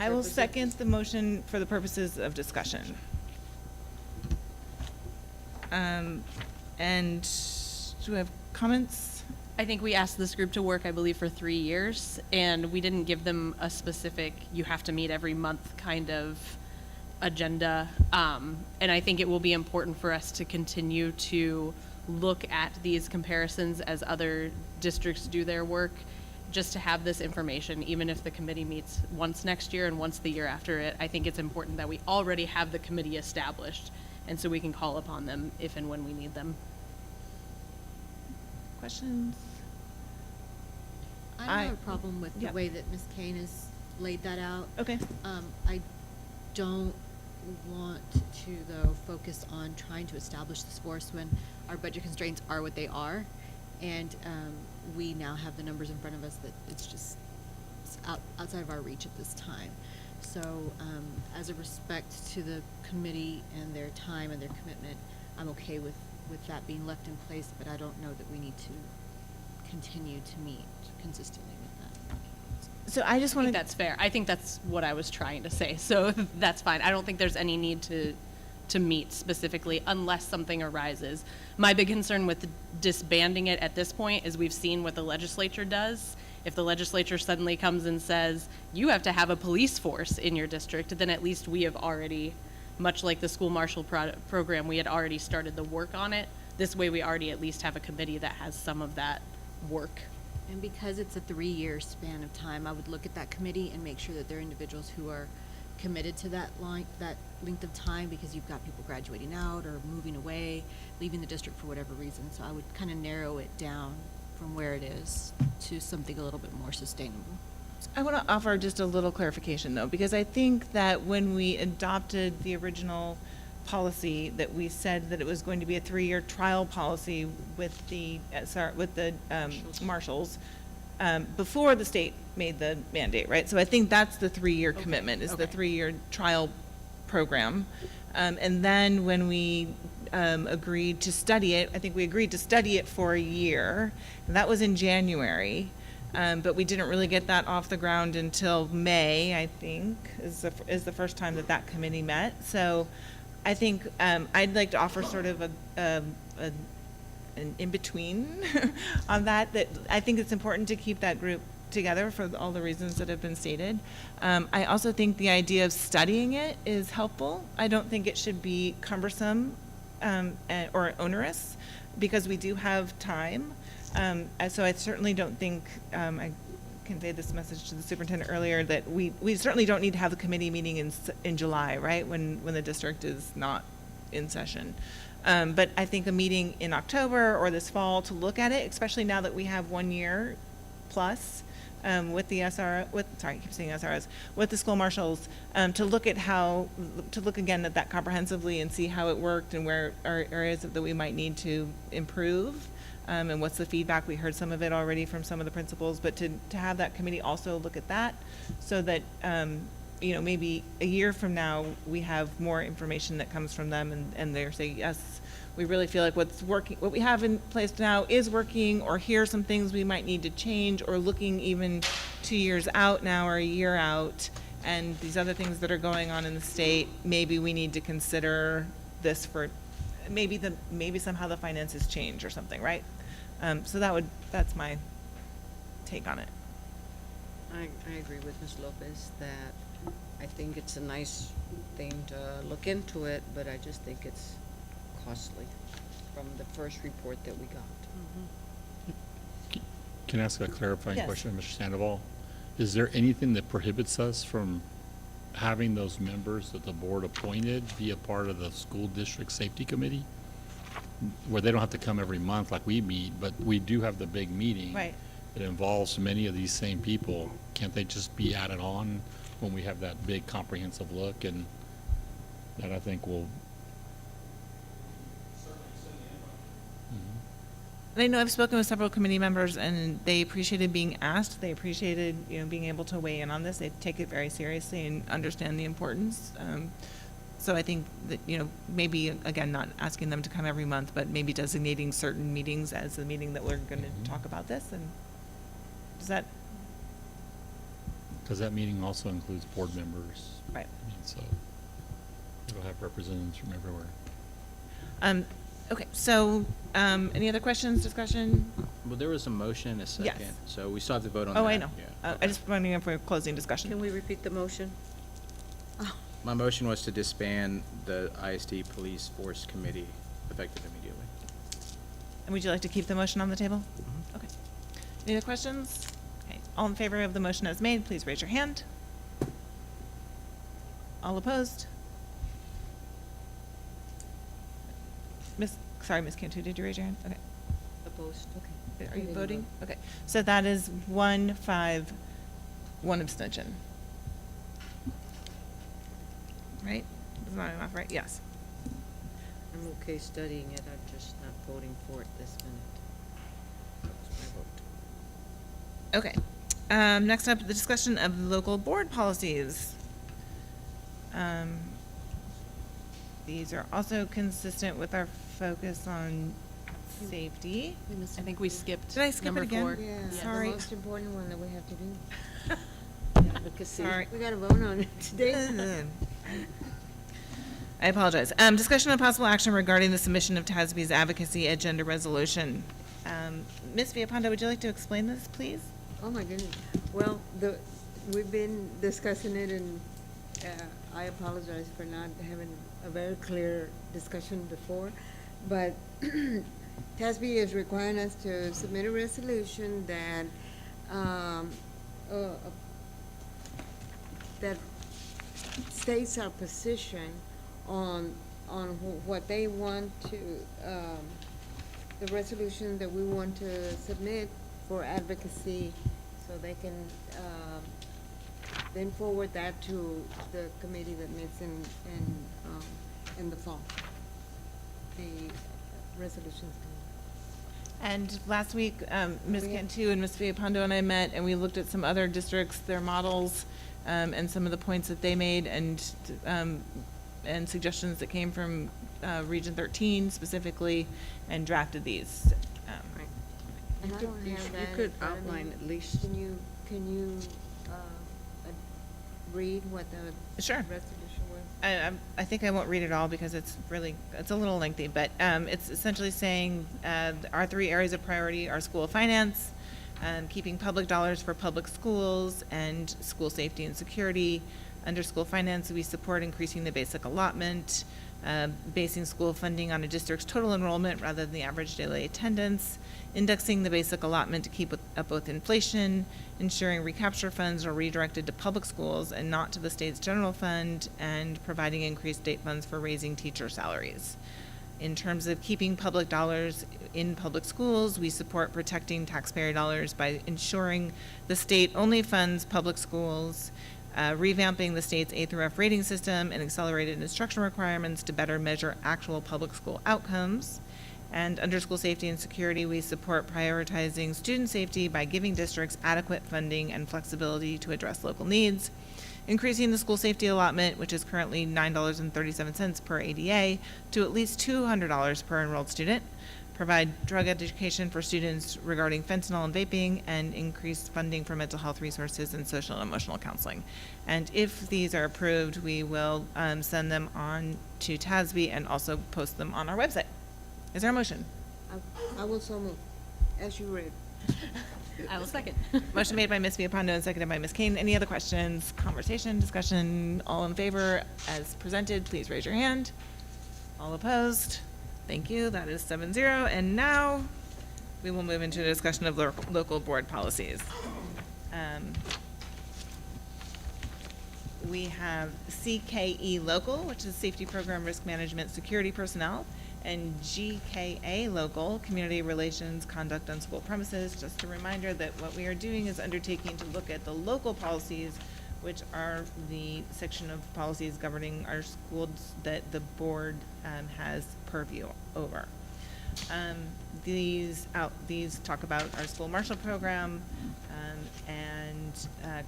Speaker 2: I will second the motion for the purposes of discussion. And do we have comments?
Speaker 1: I think we asked this group to work, I believe, for 3 years, and we didn't give them a specific, you have to meet every month kind of agenda. And I think it will be important for us to continue to look at these comparisons as other districts do their work, just to have this information, even if the committee meets once next year and once the year after it. I think it's important that we already have the committee established, and so we can call upon them if and when we need them.
Speaker 2: Questions?
Speaker 9: I don't have a problem with the
Speaker 2: yeah.
Speaker 9: way that Ms. Kane has laid that out.
Speaker 2: Okay.
Speaker 9: I don't want to, though, focus on trying to establish this force when our budget constraints are what they are. And we now have the numbers in front of us that it's just outside of our reach at this time. So as a respect to the committee and their time and their commitment, I'm okay with that being left in place, but I don't know that we need to continue to meet consistently with that.
Speaker 2: So I just
Speaker 1: I
Speaker 2: want
Speaker 1: think
Speaker 2: to.
Speaker 1: that's fair. I think that's what I was trying to say, so that's fine. I don't think there's any need to meet specifically unless something arises. My big concern with disbanding it at this point is we've seen what the legislature does. If the legislature suddenly comes and says, you have to have a police force in your district, then at least we have already, much like the school marshal program, we had already started the work on it. This way we already at least have a committee that has some of that work.
Speaker 9: And because it's a 3-year span of time, I would look at that committee and make sure that there are individuals who are committed to that length of time, because you've got people graduating out or moving away, leaving the district for whatever reason. So I would kind of narrow it down from where it is to something a little bit more sustainable.
Speaker 2: I want to offer just a little clarification, though, because I think that when we adopted the original policy, that we said that it was going to be a 3-year trial policy with the marshals before the state made the mandate, right? So I think that's the 3-year commitment, is the 3-year trial program. And then when we agreed to study it, I think we agreed to study it for a year, and that was in January. But we didn't really get that off the ground until May, I think, is the first time that committee met. So I think I'd like to offer sort of an in-between on that I think it's important to keep that group together for all the reasons that have been stated. I also think the idea of studying it is helpful. I don't think it should be cumbersome or onerous, because we do have time. So I certainly don't think, I conveyed this message to the superintendent earlier, that we certainly don't need to have the committee meeting in July, right, when the district is not in session. But I think a meeting in October or this fall to look at it, especially now that we have 1 year plus with the SROs, with the school marshals, to look again at that comprehensively and see how it worked and where are areas that we might need to improve. And what's the feedback? We heard some of it already from some of the principals, but to have that committee also look at that, so that maybe a year from now we have more information that comes from them, and they're saying, yes, we really feel like what's working, what we have in place now is working, or here are some things we might need to change, or looking even 2 years out now or a year out, and these other things that are going on in the state, maybe we need to consider this for maybe somehow the finances change or something, right? So that's my take on it.
Speaker 10: I agree with Ms. Lopez that I think it's a nice thing to look into it, but I just think it's costly from the first report that we got.
Speaker 5: Can I ask a clarifying
Speaker 2: Yes.
Speaker 5: question, Mr. Sandoval? Is there anything that prohibits us from having those members that the board appointed be a part of the school district safety committee? Where they don't have to come every month like we meet, but we do have the big meeting.
Speaker 2: Right.
Speaker 5: It involves many of these same people. Can't they just be added on when we have that big comprehensive look? And that, I think, will.
Speaker 2: And I know I've spoken with several committee members, and they appreciated being asked. They appreciated, being able to weigh in on this. They take it very seriously and understand the importance. So I think that, maybe, again, not asking them to come every month, but maybe designating certain meetings as the meeting that we're going to talk about this. And does that,
Speaker 5: Because that meeting also includes board members.
Speaker 2: right?
Speaker 5: And so it'll have representatives from everywhere.
Speaker 2: Okay, so, any other questions, discussion?
Speaker 3: Well, there was a motion and a second.
Speaker 2: Yes.
Speaker 3: So we still have to vote on that.
Speaker 2: Oh, I know.
Speaker 3: Yeah.
Speaker 2: I
Speaker 3: Okay.
Speaker 2: just wondering if we're closing discussion.
Speaker 10: Can we repeat the motion?
Speaker 3: My motion was to disband the ISD Police Force Committee effective immediately.
Speaker 2: And would you like to keep the motion on the table? Okay. Any other questions? Okay, all in favor of the motion as made, please raise your hand. All opposed? Miss Cantu, did you raise your hand? Okay.
Speaker 10: Opposed? Okay.
Speaker 2: Are you voting? Okay, so that is 1-5, 1 abstention. Right? Is that enough, right? Yes.
Speaker 10: I'm okay studying it, I'm just not voting for it this minute. That was my vote.
Speaker 2: Okay. Next up, the discussion of local board policies. These are also consistent with our focus on safety.
Speaker 9: We missed
Speaker 1: I think we skipped
Speaker 2: Did I skip
Speaker 1: number
Speaker 2: it again?
Speaker 1: 4.
Speaker 2: Yeah.
Speaker 1: Yes.
Speaker 2: Sorry.
Speaker 11: The most important one that we have to do. Advocacy.
Speaker 2: Sorry.
Speaker 11: We gotta vote on it today.
Speaker 2: I apologize. Discussion of possible action regarding the submission of TASB's advocacy agenda resolution. Ms. Villalpando, would you like to explain this, please?
Speaker 11: Oh, my goodness. Well, we've been discussing it, and I apologize for not having a very clear discussion before, but TASB is requiring us to submit a resolution that, that states our position on what they want to, the resolution that we want to submit for advocacy, so they can then forward that to the committee that meets in the fall. The resolutions.
Speaker 2: And last week, Ms.
Speaker 11: We have-
Speaker 2: Cantu and Ms. Villalpando and I met, and we looked at some other districts, their models, and some of the points that they made, and suggestions that came from Region 13 specifically, and drafted these.
Speaker 11: Right.
Speaker 10: You
Speaker 11: And I
Speaker 10: could-
Speaker 11: don't
Speaker 10: you
Speaker 11: have
Speaker 10: sh-
Speaker 11: that
Speaker 10: you
Speaker 11: in
Speaker 10: could
Speaker 11: front of me.
Speaker 10: outline at least.
Speaker 11: Can you read what the
Speaker 2: Sure.
Speaker 11: resolution was?
Speaker 2: I think I won't read it all because it's a little lengthy, but it's essentially saying our 3 areas of priority are school finance, keeping public dollars for public schools, and school safety and security. Under school finance, we support increasing the basic allotment, basing school funding on a district's total enrollment rather than the average daily attendance, indexing the basic allotment to keep up with inflation, ensuring recapture funds are redirected to public schools and not to the state's general fund, and providing increased state funds for raising teacher salaries. In terms of keeping public dollars in public schools, we support protecting taxpayer dollars by ensuring the state only funds public schools, revamping the state's A through F rating system and accelerated instruction requirements to better measure actual public school outcomes. And under school safety and security, we support prioritizing student safety by giving districts adequate funding and flexibility to address local needs, increasing the school safety allotment, which is currently $9.37 per ADA, to at least $200 per enrolled student, provide drug education for students regarding fentanyl and vaping, and increase funding for mental health resources and social and emotional counseling. And if these are approved, we will send them on to TASB and also post them on our website. Is there a motion?
Speaker 11: I will so move, as you read.
Speaker 1: I will second.
Speaker 2: Motion made by Ms. Villalpando and seconded by Ms. Kane. Any other questions, conversation, discussion? All in favor as presented, please raise your hand. All opposed? Thank you. That is 7-0. And now we will move into a discussion of local board policies. We have CKE Local, which is Safety Program Risk Management Security Personnel, and GKA Local, Community Relations Conduct on School Premises. Just a reminder that what we are doing is undertaking to look at the local policies, which are the section of policies governing our schools that the board has purview over. These talk about our school marshal program, and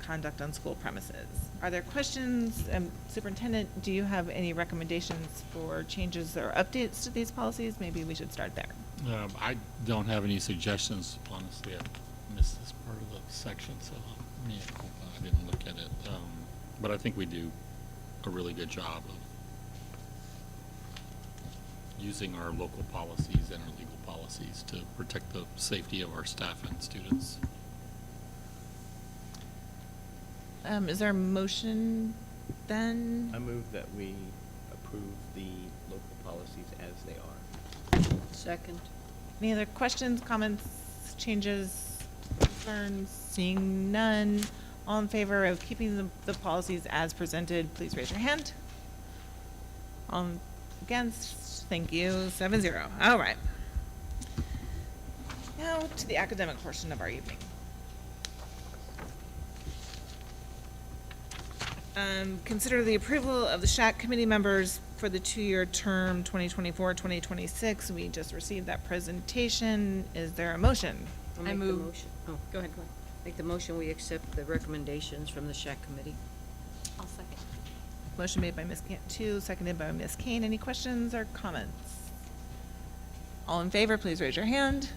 Speaker 2: conduct on school premises. Are there questions? Superintendent, do you have any recommendations for changes or updates to these policies? Maybe we should start there.
Speaker 5: I don't have any suggestions, honestly. I missed this part of the section, so I didn't look at it. But I think we do a really good job of using our local policies and our legal policies to protect the safety of our staff and students.
Speaker 2: Is there a motion then?
Speaker 3: I move that we approve the local policies as they are.
Speaker 10: Second.
Speaker 2: Any other questions, comments, changes, concerns? Seeing none. All in favor of keeping the policies as presented, please raise your hand. All against? Thank you. 7-0. All right. Now to the academic portion of our evening. Consider the approval of the SHAC committee members for the 2-year term 2024-2026. We just received that presentation. Is there a motion?
Speaker 10: I'll
Speaker 1: I
Speaker 10: make the
Speaker 1: move-
Speaker 10: motion. Oh, go ahead. Make the motion, we accept the recommendations from the SHAC committee.
Speaker 1: I'll second.
Speaker 2: Motion made by Ms. Cantu, seconded by Ms. Kane. Any questions or comments? All in favor, please raise your hand.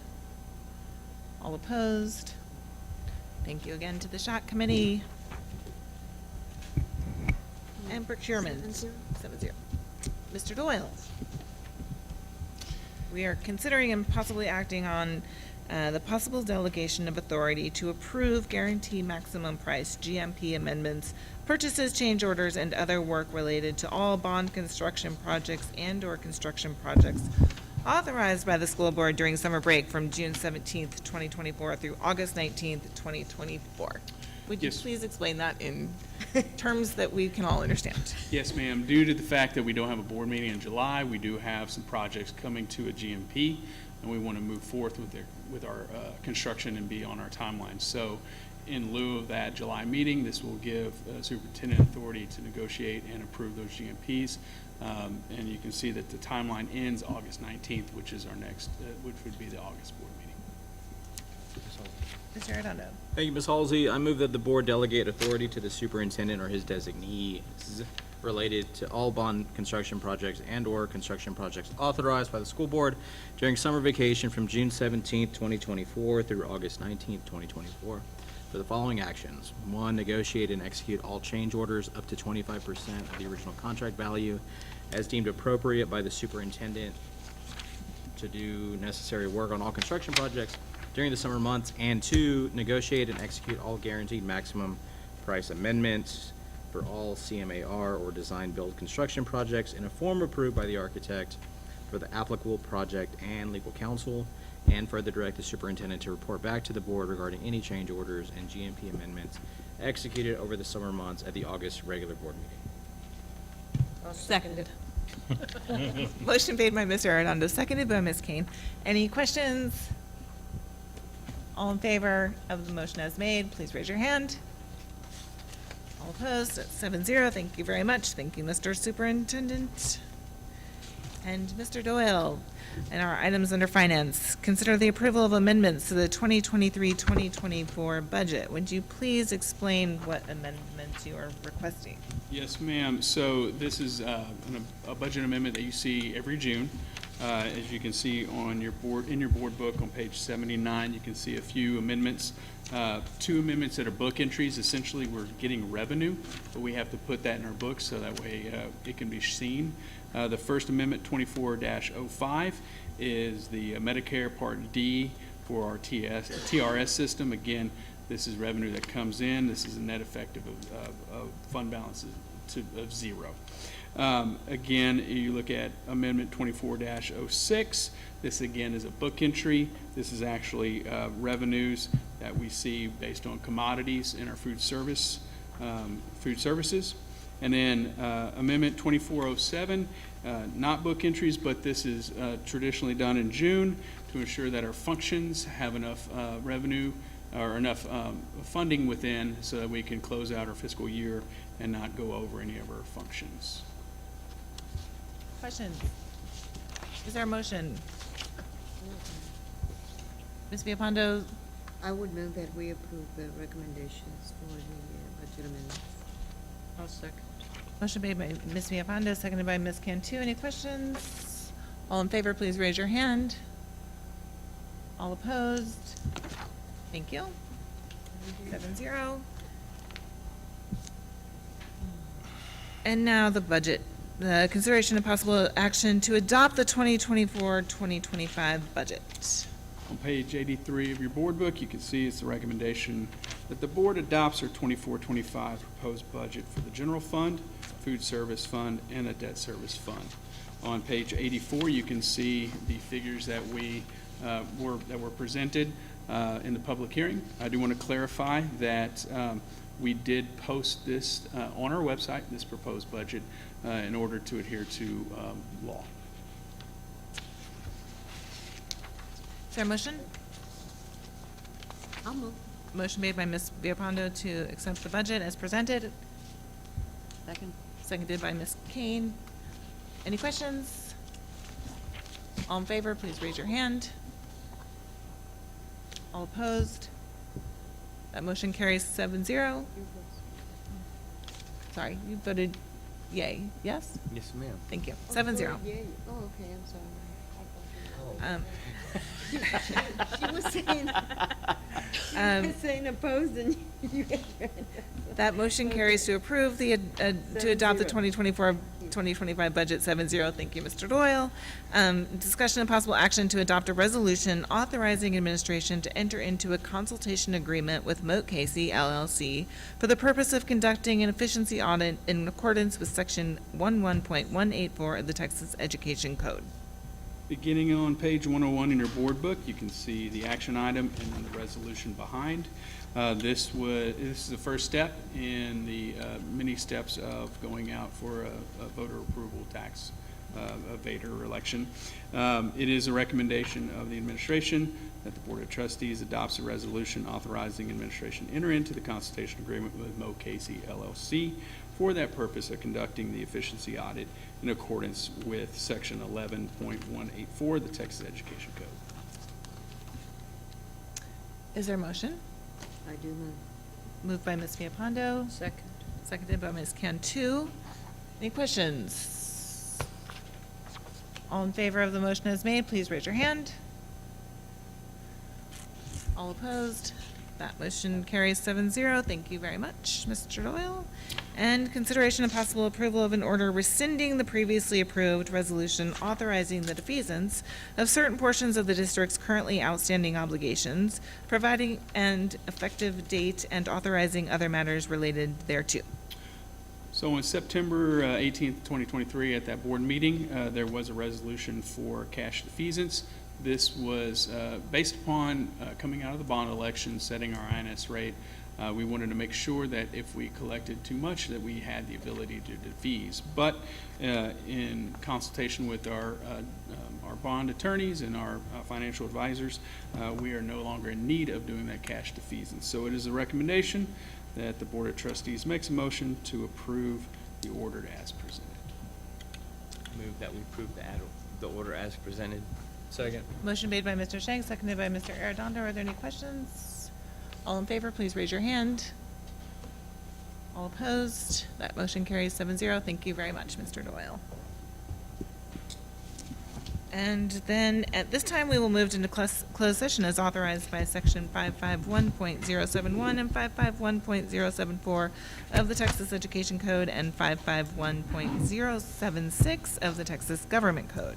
Speaker 2: All opposed? Thank you again to the SHAC committee. And procurement, 7-0. Mr. Doyle. We are considering and possibly acting on the possible delegation of authority to approve guarantee maximum price GMP amendments, purchases, change orders, and other work related to all bond construction projects and/or construction projects authorized by the school board during summer break from June 17th, 2024 through August 19th, 2024. Would you
Speaker 4: Yes.
Speaker 2: please explain that in terms that we can all understand?
Speaker 4: Yes, ma'am. Due to the fact that we don't have a board meeting in July, we do have some projects coming to a GMP, and we want to move forth with our construction and be on our timeline. So in lieu of that July meeting, this will give superintendent authority to negotiate and approve those GMPs. And you can see that the timeline ends August 19th, which is our next, which would be the August board meeting.
Speaker 2: Mr. Arredondo.
Speaker 3: Thank you, Ms. Halsey. I move that the board delegate authority to the superintendent or his designees related to all bond construction projects and/or construction projects authorized by the school board during summer vacation from June 17th, 2024 through August 19th, 2024 for the following actions. 1, negotiate and execute all change orders up to 25% of the original contract value as deemed appropriate by the superintendent to do necessary work on all construction projects during the summer months. And 2, negotiate and execute all guaranteed maximum price amendments for all CMAR or design build construction projects in a form approved by the architect for the applicable project and legal counsel, and further direct the superintendent to report back to the board regarding any change orders and GMP amendments executed over the summer months at the August regular board meeting.
Speaker 2: Seconded. Motion made by Mr. Arredondo, seconded by Ms. Kane. Any questions? All in favor of the motion as made, please raise your hand. All opposed, that's 7-0. Thank you very much. Thank you, Mr. Superintendent. And Mr. Doyle, and our items under finance. Consider the approval of amendments to the 2023-2024 budget. Would you please explain what amendments you are requesting?
Speaker 4: Yes, ma'am. So this is a budget amendment that you see every June. As you can see on your board, in your board book on page 79, you can see a few amendments. 2 amendments that are book entries. Essentially, we're getting revenue, but we have to put that in our books so that way it can be seen. The first amendment, 24-05, is the Medicare Part D for our TRS system. Again, this is revenue that comes in. This is a net effect of fund balances of 0. Again, you look at Amendment 24-06. This again is a book entry. This is actually revenues that we see based on commodities in our food services. And then Amendment 2407, not book entries, but this is traditionally done in June to ensure that our functions have enough revenue or enough funding within so that we can close out our fiscal year and not go over any of our functions.
Speaker 2: Questions? Is there a motion? Ms. Viapondo,
Speaker 11: I would move that we approve the recommendations for the budget amendments.
Speaker 10: I'll second.
Speaker 2: motion made by Ms. Viapondo, seconded by Ms. Cantu. Any questions? All in favor, please raise your hand. All opposed? Thank you. 7-0. And now the budget. The consideration of possible action to adopt the 2024-2025 budget.
Speaker 4: On page 83 of your board book, you can see it's the recommendation that the board adopts our 24-25 proposed budget for the general fund, food service fund, and a debt service fund. On page 84, you can see the figures that were presented in the public hearing. I do want to clarify that we did post this on our website, this proposed budget, in order to adhere to law.
Speaker 2: Is there a motion?
Speaker 11: I'll move.
Speaker 2: Motion made by Ms. Viapondo to accept the budget as presented,
Speaker 10: Second.
Speaker 2: seconded by Ms. Kane. Any questions? All in favor, please raise your hand. All opposed? That motion carries 7-0. Sorry, you voted yay, yes?
Speaker 12: Yes, ma'am.
Speaker 2: Thank you. 7-0.
Speaker 11: Yay. Oh, okay, I'm sorry.
Speaker 2: Um,
Speaker 11: She was saying, she was saying opposed and you guys read it.
Speaker 2: That motion carries to approve the, to adopt the 2024-2025 budget 7-0. Thank you, Mr. Doyle. Discussion and possible action to adopt a resolution authorizing administration to enter into a consultation agreement with Moat Casey LLC for the purpose of conducting an efficiency audit in accordance with section 11.184 of the Texas Education Code.
Speaker 4: Beginning on page 101 in your board book, you can see the action item and then the resolution behind. This is the first step in the many steps of going out for a voter approval tax evader election. It is a recommendation of the administration that the Board of Trustees adopts a resolution authorizing administration to enter into the consultation agreement with Moat Casey LLC for that purpose of conducting the efficiency audit in accordance with section 11.184 of the Texas Education Code.
Speaker 2: Is there a motion?
Speaker 11: I do move.
Speaker 2: Moved by Ms. Viapondo,
Speaker 10: Second.
Speaker 2: seconded by Ms. Cantu. Any questions? All in favor of the motion as made, please raise your hand. All opposed? That motion carries 7-0. Thank you very much, Mr. Doyle. And consideration of possible approval of an order rescinding the previously approved resolution authorizing the defeasance of certain portions of the district's currently outstanding obligations, providing an effective date and authorizing other matters related thereto.
Speaker 4: So on September 18th, 2023, at that board meeting, there was a resolution for cash defeasance. This was based upon coming out of the bond election, setting our INS rate. We wanted to make sure that if we collected too much, that we had the ability to defease. But in consultation with our bond attorneys and our financial advisors, we are no longer in need of doing that cash defeasance. So it is a recommendation that the Board of Trustees makes a motion to approve the order as presented.
Speaker 12: Move that we approve the order as presented.
Speaker 5: Second.
Speaker 2: Motion made by Mr. Shanks, seconded by Mr. Arredondo. Are there any questions? All in favor, please raise your hand. All opposed? That motion carries 7-0. Thank you very much, Mr. Doyle. And then at this time, we will move into closed session as authorized by section 551.071 and 551.074 of the Texas Education Code and 551.076 of the Texas Government Code.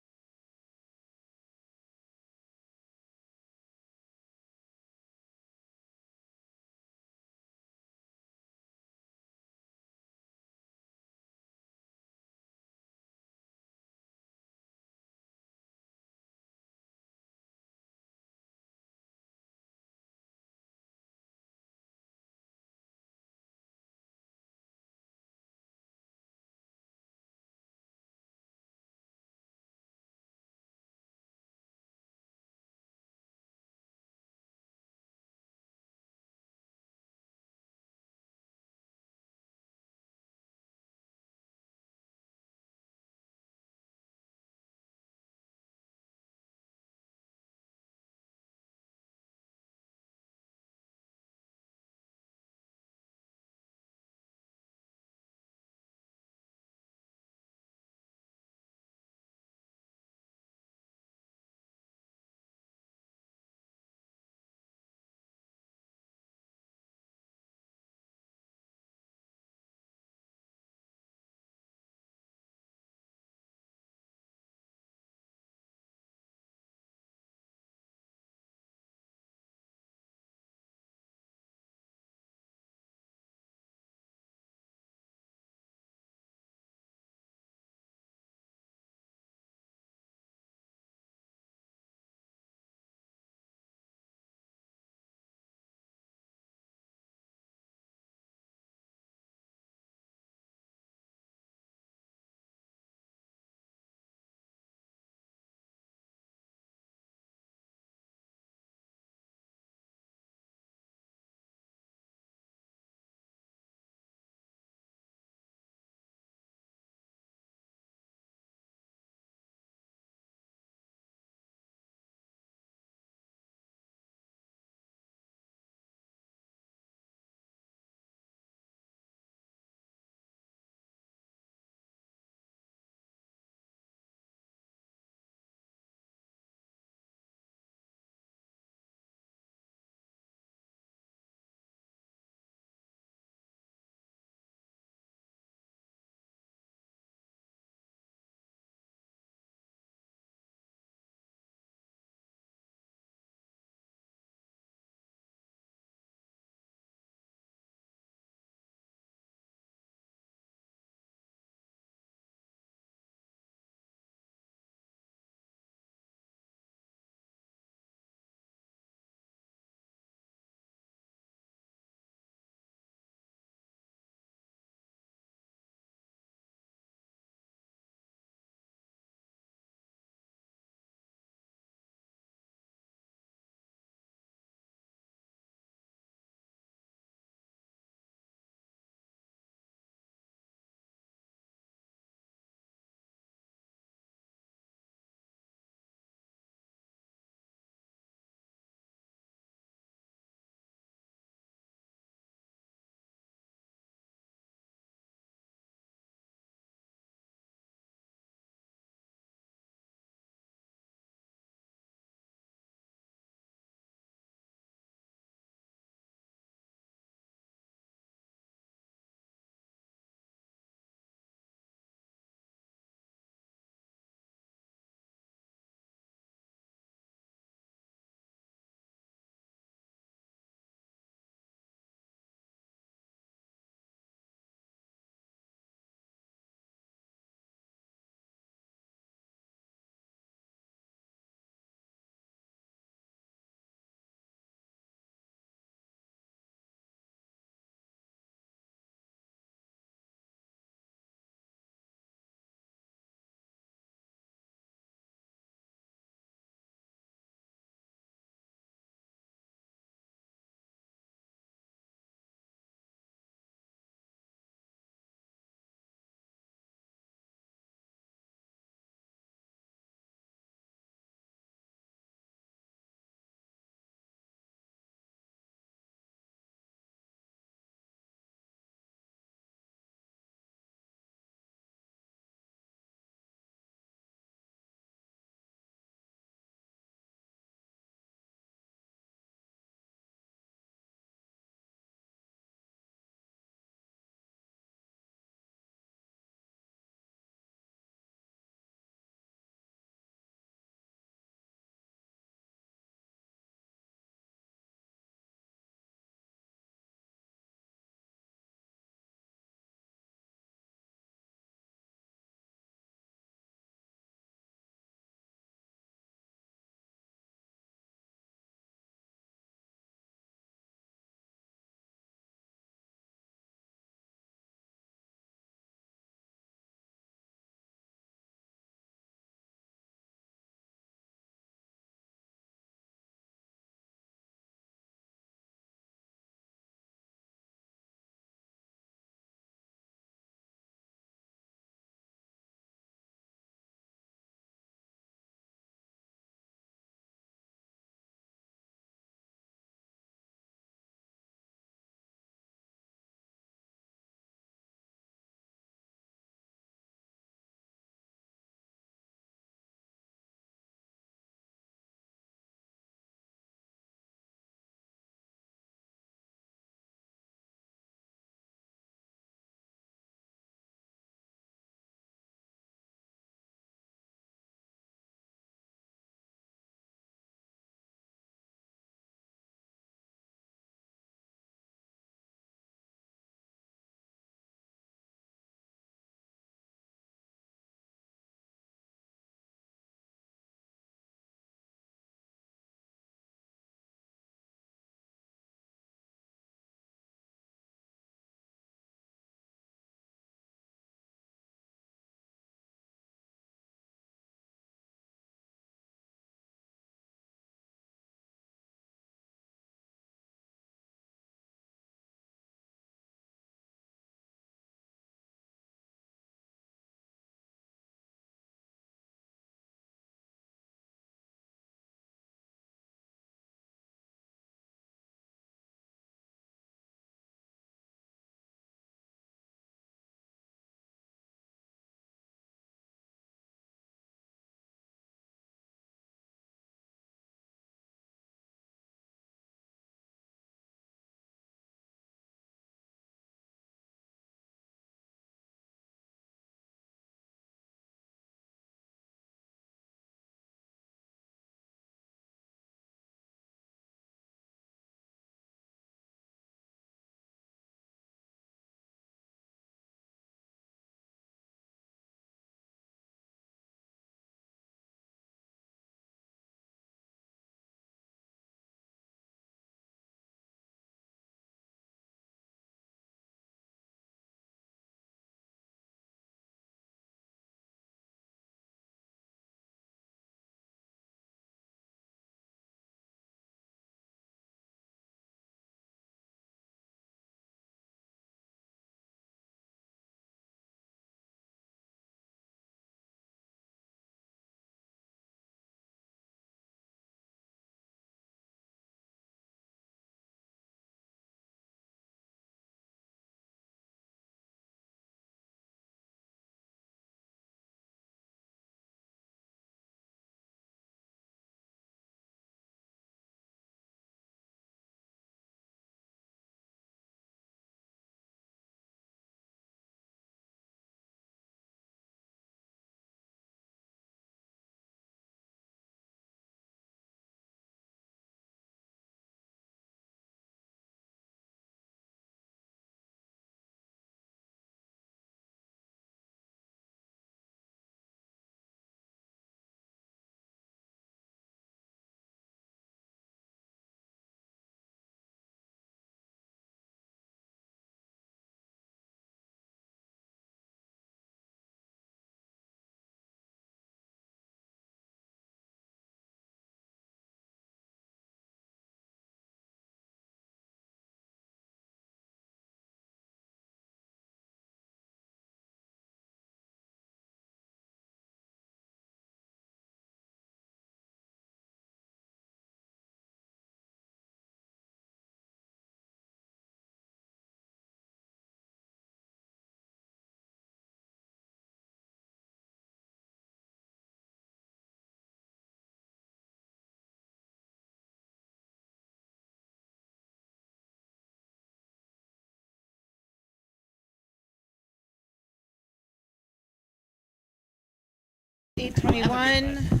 Speaker 2: 8:21.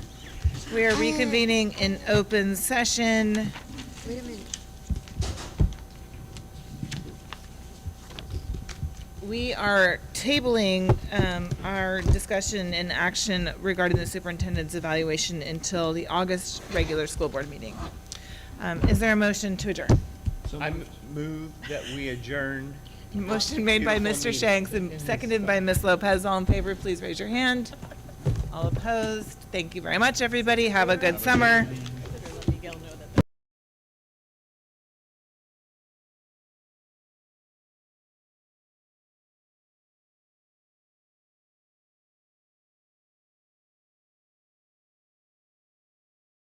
Speaker 2: We are reconvening in open session.
Speaker 11: Wait a minute.
Speaker 2: We are tabling our discussion and action regarding the superintendent's evaluation until the August regular school board meeting. Is there a motion to adjourn?
Speaker 12: I move that we adjourn.
Speaker 2: Motion made by
Speaker 12: Beautiful
Speaker 2: Mr.
Speaker 12: meeting.
Speaker 2: Shanks and seconded by Ms. Lopez. All in favor, please raise your hand. All opposed? Thank you very much, everybody. Have a good summer.